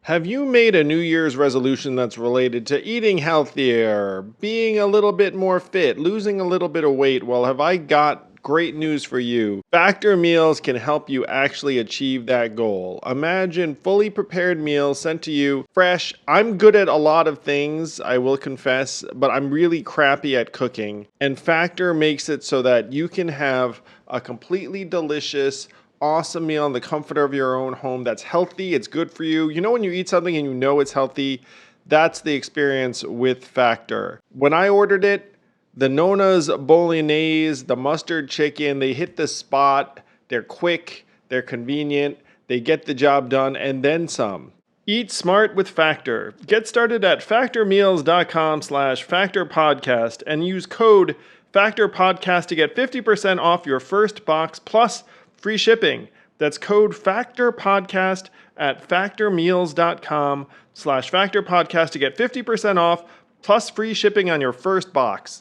Have you made a New Year's resolution that's related to eating healthier, being a little bit more fit, losing a little bit of weight? Well, have I got great news for you. Factor meals can help you actually achieve that goal. Imagine fully prepared meals sent to you fresh. I'm good at a lot of things, I will confess, but I'm really crappy at cooking. And Factor makes it so that you can have a completely delicious, awesome meal in the comfort of your own home that's healthy, it's good for you. You know when you eat something and you know it's healthy? That's the experience with Factor. When I ordered it, the Nona's Bolognese, the mustard chicken, they hit the spot. They're quick, they're convenient, they get the job done, and then some. Eat smart with Factor. Get started at factormeals.com/factorpodcast and use code FACTORPODCAST to get 50% off your first box plus free shipping. That's code FACTORPODCAST at factormeals.com/factorpodcast to get 50% off plus free shipping on your first box.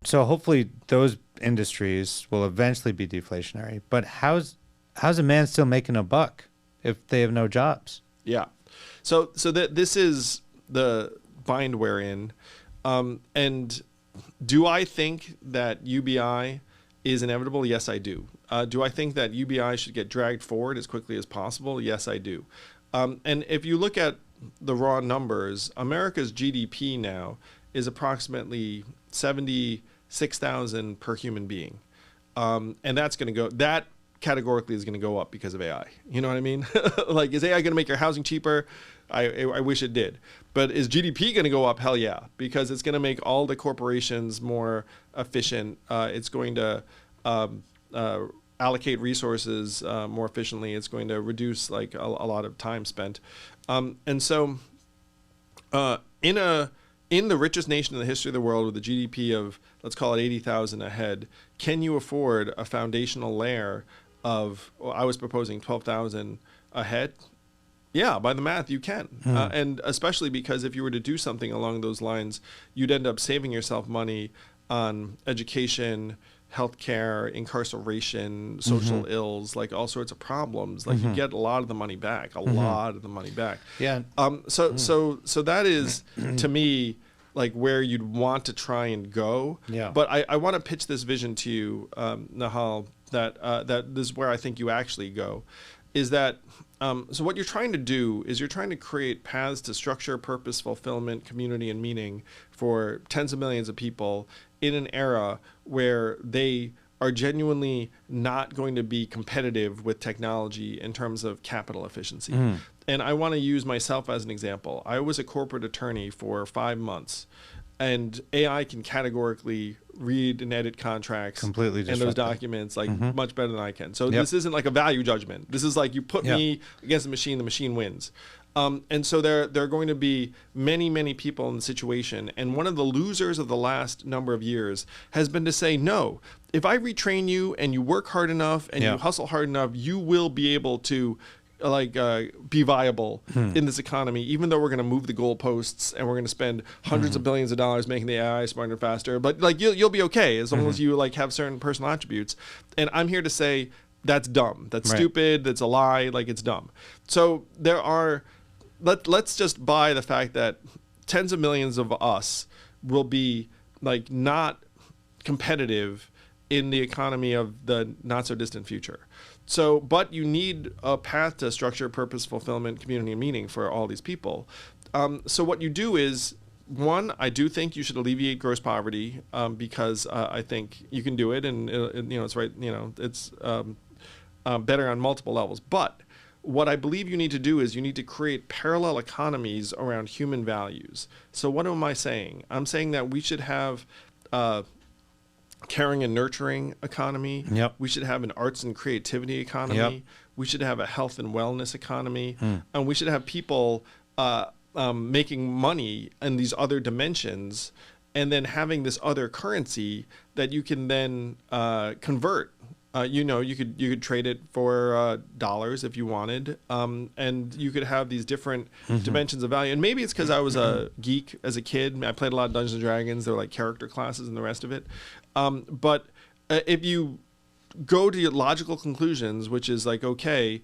So hopefully those industries will eventually be deflationary. But how's a man still making a buck if they have no jobs? Yeah. So this is the bind we're in. And do I think that UBI is inevitable? Yes, I do. Do I think that UBI should get dragged forward as quickly as possible? Yes, I do. And if you look at the raw numbers, America's GDP now is approximately $76,000 per human being. And that's going to go, that categorically is going to go up because of AI. You know what I mean? Like, is AI going to make your housing cheaper? I wish it did. But is GDP going to go up? Hell yeah, because it's going to make all the corporations more efficient. It's going to allocate resources more efficiently. It's going to reduce like a lot of time spent. And so in the richest nation in the history of the world with a GDP of, let's call it 80,000 a head, can you afford a foundational layer of, well, I was proposing 12,000 a head? Yeah, by the math, you can. And especially because if you were to do something along those lines, you'd end up saving yourself money on education, healthcare, incarceration, social ills, like all sorts of problems. Like you get a lot of the money back, a lot of the money back. Yeah. So that is, to me, like where you'd want to try and go. Yeah. But I want to pitch this vision to you, Nihal, that this is where I think you actually go, is that so what you're trying to do is you're trying to create paths to structure, purpose, fulfillment, community, and meaning for tens of millions of people in an era where they are genuinely not going to be competitive with technology in terms of capital efficiency. And I want to use myself as an example. I was a corporate attorney for 5 months, and AI can categorically read and edit contracts Completely and those disruptive. documents like much better than I can. So this isn't like a value judgment. This is like you put me against the machine wins. And so there are going to be many, many people in the situation. And one of the losers of the last number of years has been to say, no, if I retrain you and you work hard enough and you hustle hard enough, you will be able to be viable in this economy, even though we're going to move the goalposts and we're going to spend hundreds of billions of dollars making the AI smarter and faster. But like you'll be okay as long as you like have certain personal attributes. And I'm here to say that's dumb. That's stupid. That's a lie. Like it's dumb. So there are. Let's just buy the fact that tens of millions of us will be like not competitive in the economy of the not so distant future. So, but you need a path to structure, purpose, fulfillment, community, and meaning for all these people. So what you do is, one, I do think you should alleviate gross poverty because I think you can do it, and it's right. It's better on multiple levels. But what I believe you need to do is you need to create parallel economies around human values. So what am I saying? I'm saying that we should have caring and nurturing economy. We should have an arts and creativity economy. We should have a health and wellness economy. And we should have people making money in these other dimensions and then having this other currency that you can then convert. You could trade it for dollars if you wanted, and you could have these different dimensions of value. And maybe it's because I was a geek as a kid. I played a lot of Dungeons and Dragons. There were like character classes and the rest of it. But if you go to your logical conclusions, which is like, okay,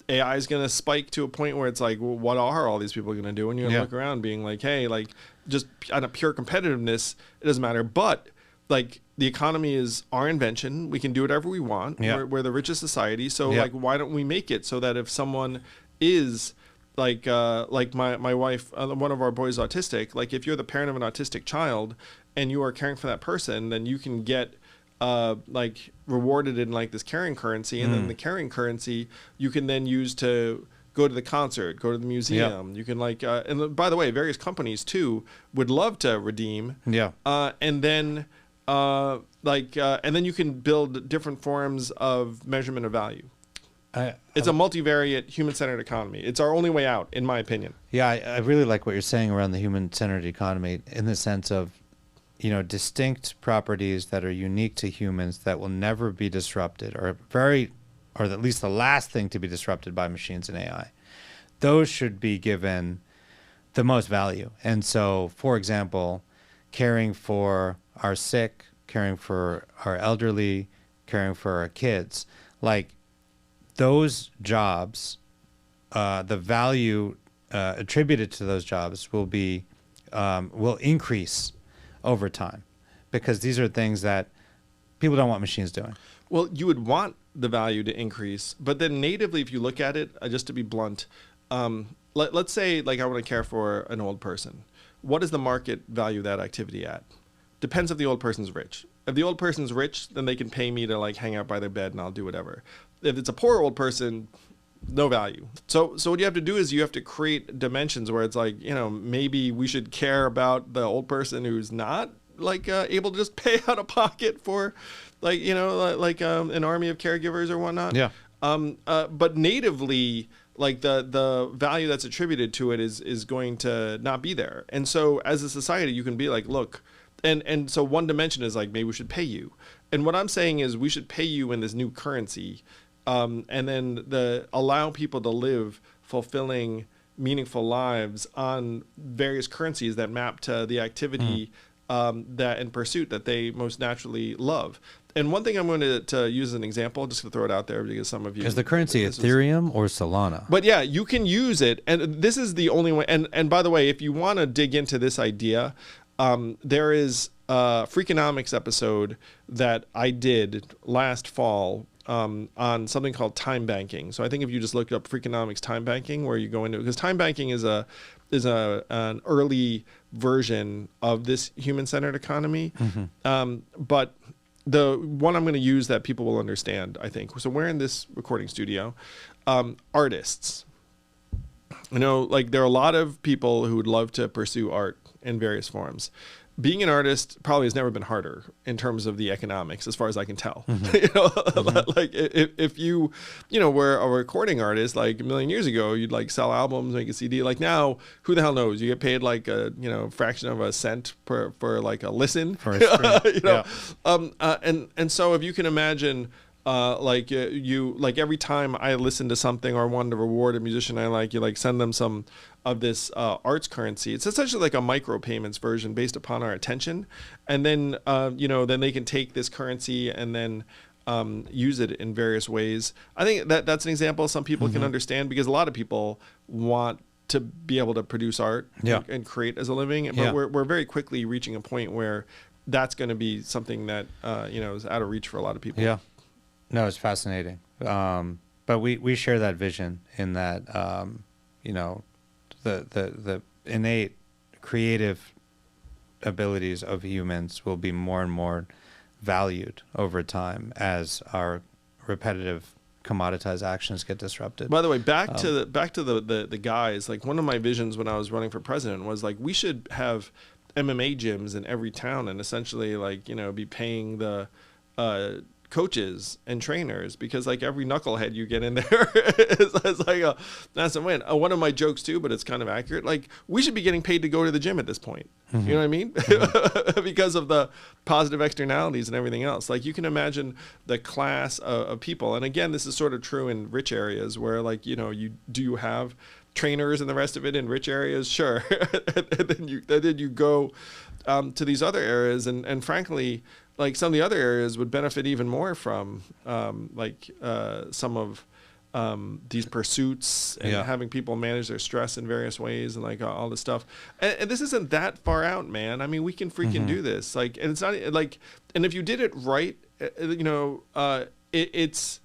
AI is going to spike to a point where it's like, well, what are all these people going to do? And you're going to look around being like, hey, like just on a pure competitiveness, it doesn't matter. But like the economy is our invention. We can do whatever we want. We're the richest society. So like, why don't we make it so that if someone is like my wife, one of our boys autistic, like if you're the parent of an autistic child and you are caring for that person, then you can get like rewarded in like this caring currency. And then the caring currency you can then use to go to the concert, go to the museum. You can like, and by the way, various companies too would love to redeem. And then and then you can build different forms of measurement of value. It's a multivariate, human-centered economy. It's our only way out, in my opinion. Yeah, I really like what you're saying around the human-centered economy in the sense of, distinct properties that are unique to humans that will never be disrupted, or at least the last thing to be disrupted by machines and AI. Those should be given the most value. And so, for example, caring for our sick, caring for our elderly, caring for our kids, like those jobs, the value attributed to those jobs will increase over time, because these are things that people don't want machines doing. Well, you would want the value to increase, but then natively, if you look at it, just to be blunt, let's say like I want to care for an old person. What is the market value of that activity at? Depends if the old person's rich. If the old person's rich, then they can pay me to like hang out by their bed and I'll do whatever. If it's a poor old person, no value. So what you have to do is you have to create dimensions where it's like, maybe we should care about the old person who's not like able to just pay out of pocket for like, an army of caregivers or whatnot. But natively, like the value that's attributed to it is going to not be there. And so as a society, you can be like, look, and so one dimension is like, maybe we should pay you. And what I'm saying is we should pay you in this new currency, and then allow people to live fulfilling, meaningful lives on various currencies that map to the activity that in pursuit that they most naturally love. And one thing I'm going to use as an example, just to throw it out there because some of you... Is the currency Ethereum or Solana? But yeah, you can use it. And this is the only way. And by the way, if you want to dig into this idea, there is a Freakonomics episode that I did last fall on something called time banking. So I think if you just look up Freakonomics time banking, where you go into, because time banking is an early version of this human-centered economy. But the one I'm going to use that people will understand, I think. So we're in this recording studio. Artists. Like there are a lot of people who would love to pursue art in various forms. Being an artist probably has never been harder in terms of the economics, as far as I can tell. Like if you were a recording artist like a million years ago, you'd like sell albums, make a CD. Like now, who the hell knows? You get paid like a fraction of a cent for like a listen. For a stream. And so if you can imagine. Like every time I listen to something or wanted to reward a musician I like, you like send them some of this arts currency. It's essentially like a micropayments version based upon our attention, and then then they can take this currency and then use it in various ways. I think that's an example some people can understand, because a lot of people want to be able to produce art and create as a living, but we're very quickly reaching a point where that's going to be something that is out of reach for a lot of people. Yeah. No, it's fascinating. But we share that vision in that, the innate creative abilities of humans will be more and more valued over time as our repetitive commoditized actions get disrupted. By the way, back to the guys, like one of my visions when I was running for president was like, we should have MMA gyms in every town and essentially like, be paying the, coaches and trainers, because like every knucklehead you get in there is like that's a win. One of my jokes too, but it's kind of accurate. Like we should be getting paid to go to the gym at this point. You know what I mean? Because of the positive externalities and everything else. Like you can imagine the class of people. And again, this is sort of true in rich areas where like, you have trainers and the rest of it in rich areas? Sure. and then you go to these other areas and frankly, like some of the other areas would benefit even more from some of these pursuits and having people manage their stress in various ways and like all this stuff. And this isn't that far out, man. I mean, we can freaking do this. Like, and it's not like, and if you did it right, it's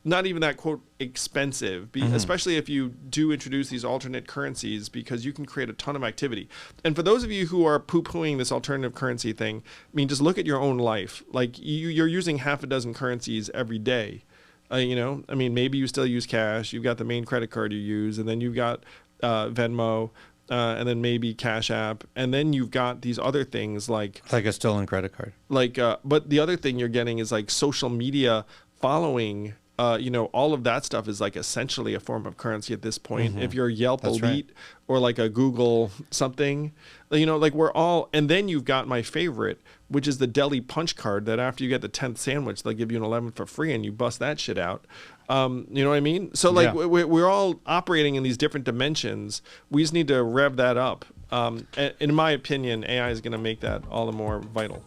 not even that quote expensive, especially if you do introduce these alternate currencies, because you can create a ton of activity. And for those of you who are poo-pooing this alternative currency thing, I mean, just look at your own life. Like you're using half a dozen currencies every day. I mean, maybe you still use cash. You've got the main credit card you use, and then you've got Venmo, and then maybe Cash App, and then you've got these other things like a stolen credit card. But the other thing you're getting is like social media following. All of that stuff is like essentially a form of currency at this point. If you're a Yelp elite or like a Google something, like we're all, and then you've got my favorite, which is the deli punch card that after you get the 10th sandwich, they'll give you an 11th for free and you bust that shit out. You know what I mean? So like we're all operating in these different dimensions. We just need to rev that up. And in my opinion, AI is going to make that all the more vital.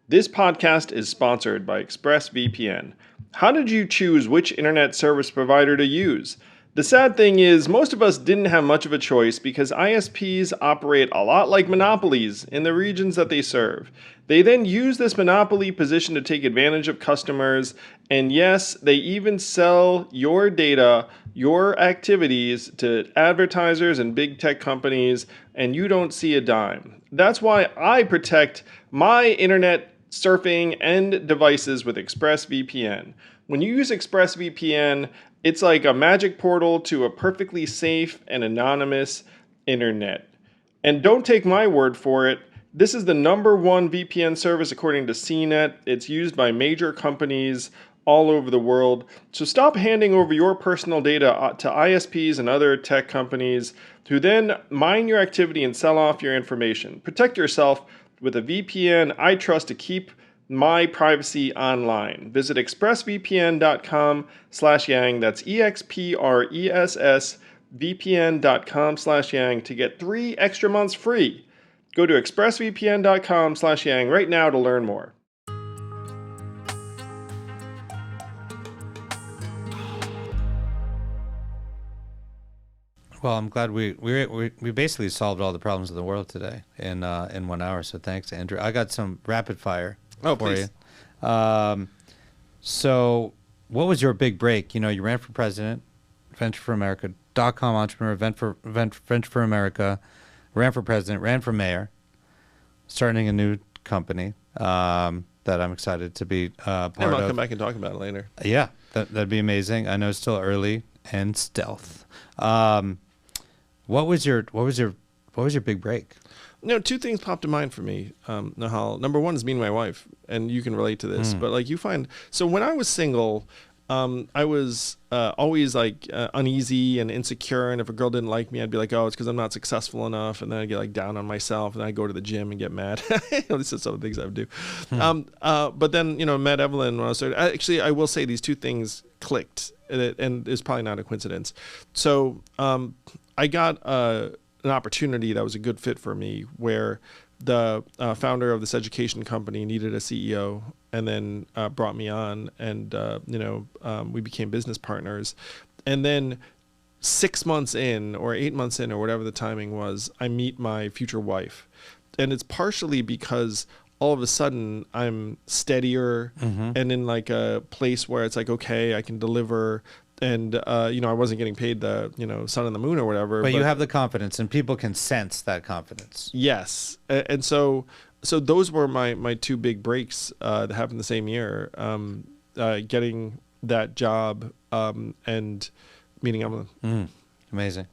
This podcast is sponsored by ExpressVPN. How did you choose which internet service provider to use? The sad thing is, most of us didn't have much of a choice because ISPs operate a lot like monopolies in the regions that they serve. They then use this monopoly position to take advantage of customers, and yes, they even sell your data, your activities to advertisers and big tech companies, and you don't see a dime. That's why I protect my internet surfing and devices with ExpressVPN. When you use ExpressVPN, it's like a magic portal to a perfectly safe and anonymous internet. And don't take my word for it. This is the #1 VPN service according to CNET. It's used by major companies all over the world. So stop handing over your personal data to ISPs and other tech companies who then mine your activity and sell off your information. Protect yourself with a VPN I trust to keep my privacy online. Visit expressvpn.com/yang. That's expressvpn.com/yang to get 3 extra months free. Go to expressvpn.com/yang right now to learn more. Well, I'm glad we basically solved all the problems of the world today in 1 hour. So thanks, Andrew. I got some rapid fire for please. you. So what was your big break? You ran for president, Venture for America, .com entrepreneur, Venture for America, ran for president, ran for mayor, starting a new company that I'm excited to be part of. I'll come back and talk about it later. Yeah, that'd be amazing. I know it's still early and stealth. What was your big break? Two things popped to mind for me, Nihal. Number one is me and my wife, and you can relate to this. But so when I was single, I was always uneasy and insecure, and if a girl didn't like me, I'd be like, oh, it's because I'm not successful enough, and then I'd get down on myself, and then I'd go to the gym and get mad. This is some of the things I would do. But then met Evelyn when I was actually, I will say these two things clicked, and it's probably not a coincidence. So I got an opportunity that was a good fit for me, where the founder of this education company needed a CEO, and then brought me on, and we became business partners. And then 6 months in, or 8 months in, or whatever the timing was, I meet my future wife. And it's partially because all of a sudden I'm steadier and in a place where it's okay, I can deliver. And, I wasn't getting paid the, sun and the moon or whatever. But you have the confidence, and people can sense that confidence. Yes. And so those were my two big breaks that happened the same year. Getting that job and meeting Evelyn. Amazing.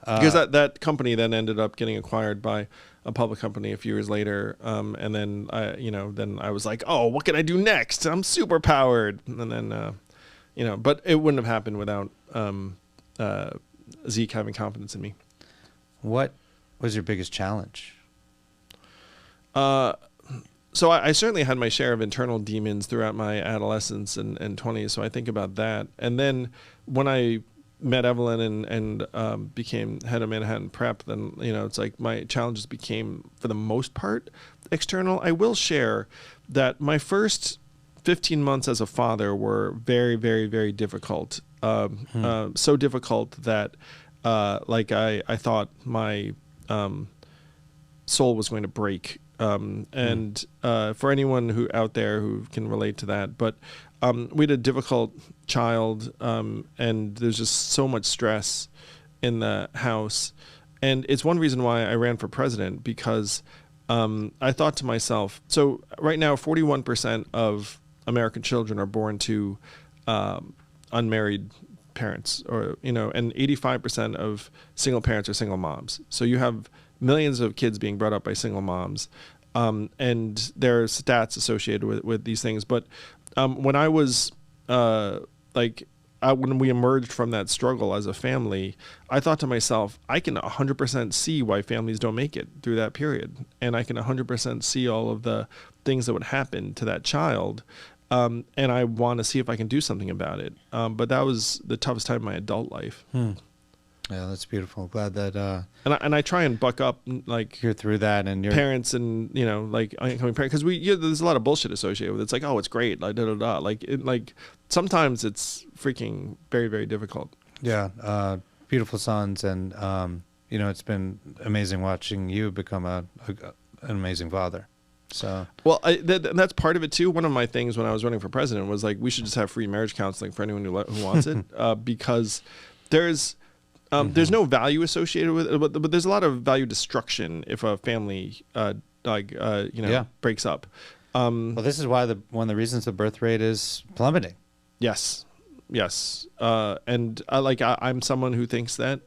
Because that company then ended up getting acquired by a public company a few years later. And then I was like, oh, what can I do next? I'm super powered. And then... but it wouldn't have happened without Zeke having confidence in me. What was your biggest challenge? So I certainly had my share of internal demons throughout my adolescence and 20s. So I think about that. And then when I met Evelyn and became head of Manhattan Prep, then, it's my challenges became, for the most part, external. I will share that my first 15 months as a father were very, very, very difficult. So difficult that I thought my soul was going to break. And for anyone who out there who can relate to that, but we had a difficult child, and there's just so much stress in the house. And it's one reason why I ran for president, because I thought to myself, so right now 41% of American children are born to unmarried parents, or and 85% of single parents are single moms. So you have millions of kids being brought up by single moms, and there are stats associated with these things. But when I was when we emerged from that struggle as a family, I thought to myself, I can 100% see why families don't make it through that period, and I can 100% see all of the things that would happen to that child. And I want to see if I can do something about it. But that was the toughest time in my adult life. Yeah, that's beautiful. Glad that. And I try and buck up you're through that, and your parents and incoming parents, because there's a lot of bullshit associated with it. It's like, oh, it's great, sometimes it's freaking very, very difficult. Yeah, beautiful sons, and it's been amazing watching you become an amazing father. So well, that's part of it too. One of my things when I was running for president was we should just have free marriage counseling for anyone who wants it, because there's no value associated with it, but there's a lot of value destruction if a family breaks up. Well, this is why one of the reasons the birth rate is plummeting. Yes, and I'm someone who thinks that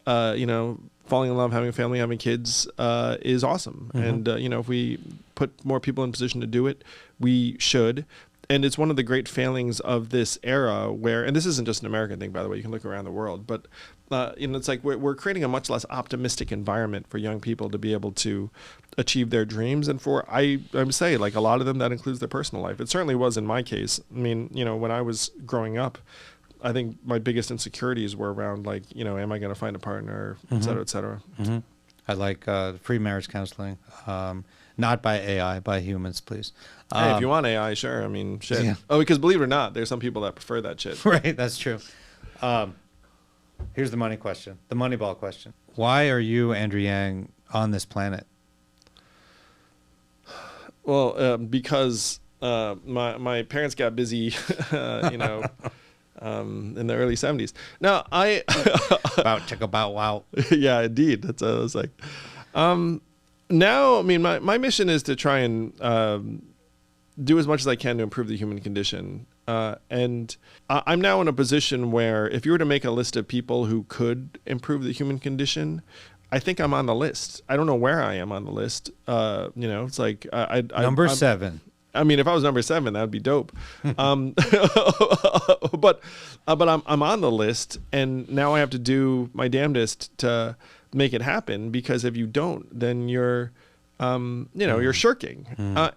falling in love, having a family, having kids is awesome. And if we put more people in position to do it, we should. and it's one of the great failings of this era where, and this isn't just an American thing, by the way, you can look around the world, but it's like we're creating a much less optimistic environment for young people to be able to achieve their dreams. And for, I'm saying, like, a lot of them, that includes their personal life. It certainly was in my case. I mean, when I was growing up, I think my biggest insecurities were around, like, am I going to find a partner, et cetera, et cetera. Mm-hmm. I like free marriage counseling. Not by AI, by humans, please. Hey, if you want AI, sure. I mean, shit. Yeah. Oh, because believe it or not, there's some people that prefer that shit. Right, that's true. Here's the money question, the Moneyball question. Why are you, Andrew Yang, on this planet? Well, because my parents got busy, in the early 70s. Now, wow. Yeah, indeed. That's what I was like. Now, I mean, my mission is to try and do as much as I can to improve the human condition. And I'm now in a position where if you were to make a list of people who could improve the human condition, I think I'm on the list. I don't know where I am on the list. It's like I'm 7. I mean, if I was number 7, that would be dope. But I'm on the list, and now I have to do my damnedest to make it happen, because if you don't, then you're you're shirking. I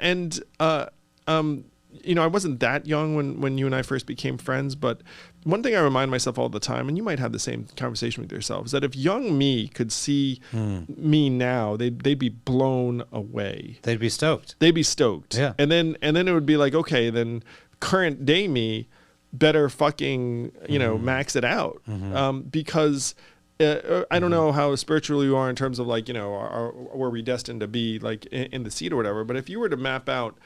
wasn't that young when you and I first became friends, but one thing I remind myself all the time, and you might have the same conversation with yourself, is that if young me could see me now, they'd be blown away. They'd be stoked. Yeah. And then it would be like, okay, then current day me better fucking max it out, because I don't know how spiritual you are in terms of, like, were we destined to be, like, in the seat or whatever, but if you were to map out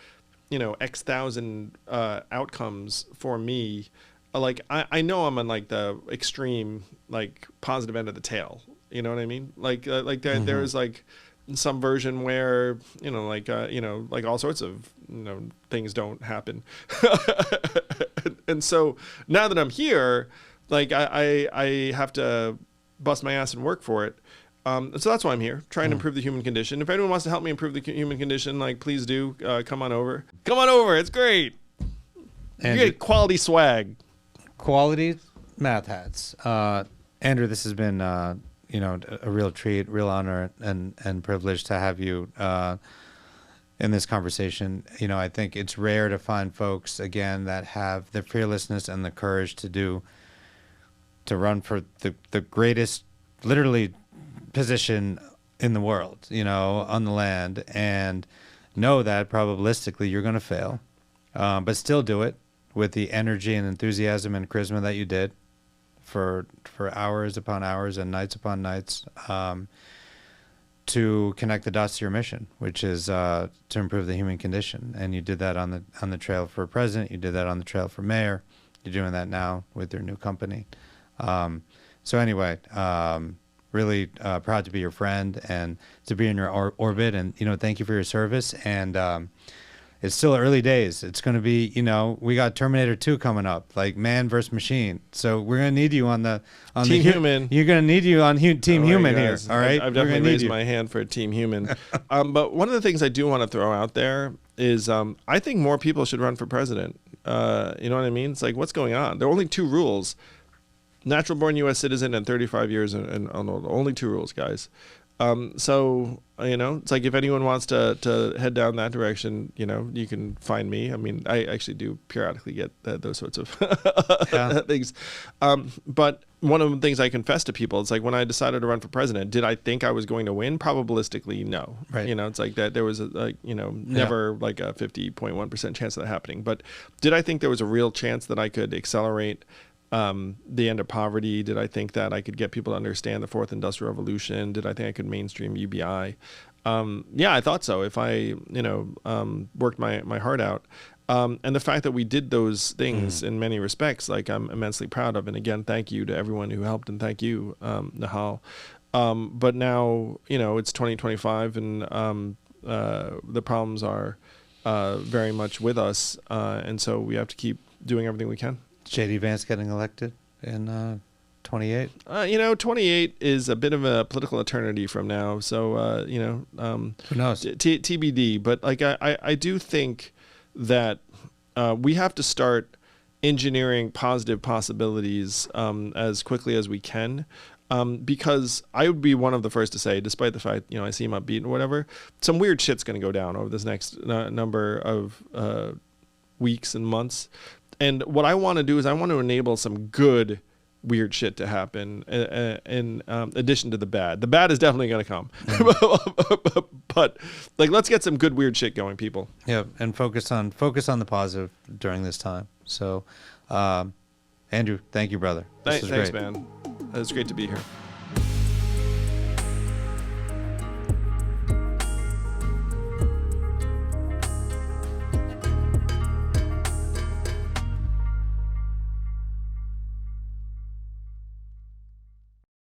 X thousand outcomes for me, like, I know I'm on, like, the extreme, like, positive end of the tail. You know what I mean? Like there is, like, some version where like all sorts of things don't happen. And so now that I'm here, like, I have to bust my ass and work for it. So that's why I'm here, trying to improve the human condition. If anyone wants to help me improve the human condition, like, please do come on over. Come on over. It's great. You get quality swag. Quality math hats. Andrew, this has been a real treat, real honor and privilege to have you in this conversation. I think it's rare to find folks, again, that have the fearlessness and the courage to run for the greatest, literally, position in the world, on the land, and know that probabilistically you're going to fail, but still do it with the energy and enthusiasm and charisma that you did for hours upon hours and nights upon nights, to connect the dots to your mission, which is to improve the human condition. And you did that on the trail for president. You did that on the trail for mayor. You're doing that now with your new company. So anyway, really proud to be your friend and to be in your orbit. And, thank you for your service. And it's still early days. It's going to be, we got Terminator 2 coming up, like man versus machine. So we're going to need you on Team Human. You're going to need you on Team Human here. All right. I've definitely raised my hand for Team Human. But one of the things I do want to throw out there is I think more people should run for president. You know what I mean? It's like, what's going on? There are only 2 rules. Natural born U.S. citizen and 35 years and only 2 rules, guys. So, it's like, if anyone wants to head down that direction, you can find me. I mean, I actually do periodically get those sorts of things. But one of the things I confess to people, it's like, when I decided to run for president, did I think I was going to win? Probabilistically, no. Right. It's like that there was never like a 50.1% chance of that happening. But did I think there was a real chance that I could accelerate the end of poverty? Did I think that I could get people to understand the 4th Industrial Revolution? Did I think I could mainstream UBI? Yeah, I thought so. If I, worked my heart out. And the fact that we did those things in many respects, like, I'm immensely proud of. And again, thank you to everyone who helped, and thank you, Nihal. But now, it's 2025, and the problems are very much with us. And so we have to keep doing everything we can. J.D. Vance getting elected in 28? 28 is a bit of a political eternity from now. So, who knows? TBD. But, like, I do think that we have to start engineering positive possibilities as quickly as we can. Because I would be one of the first to say, despite the fact, I seem upbeat or whatever, some weird shit's going to go down over this next number of weeks and months. And what I want to do is I want to enable some good weird shit to happen in addition to the bad. The bad is definitely going to come. But like, let's get some good weird shit going, people. Yeah, and focus on the positive during this time. So, Andrew, thank you, brother. Thanks, great. man. It's great to be here.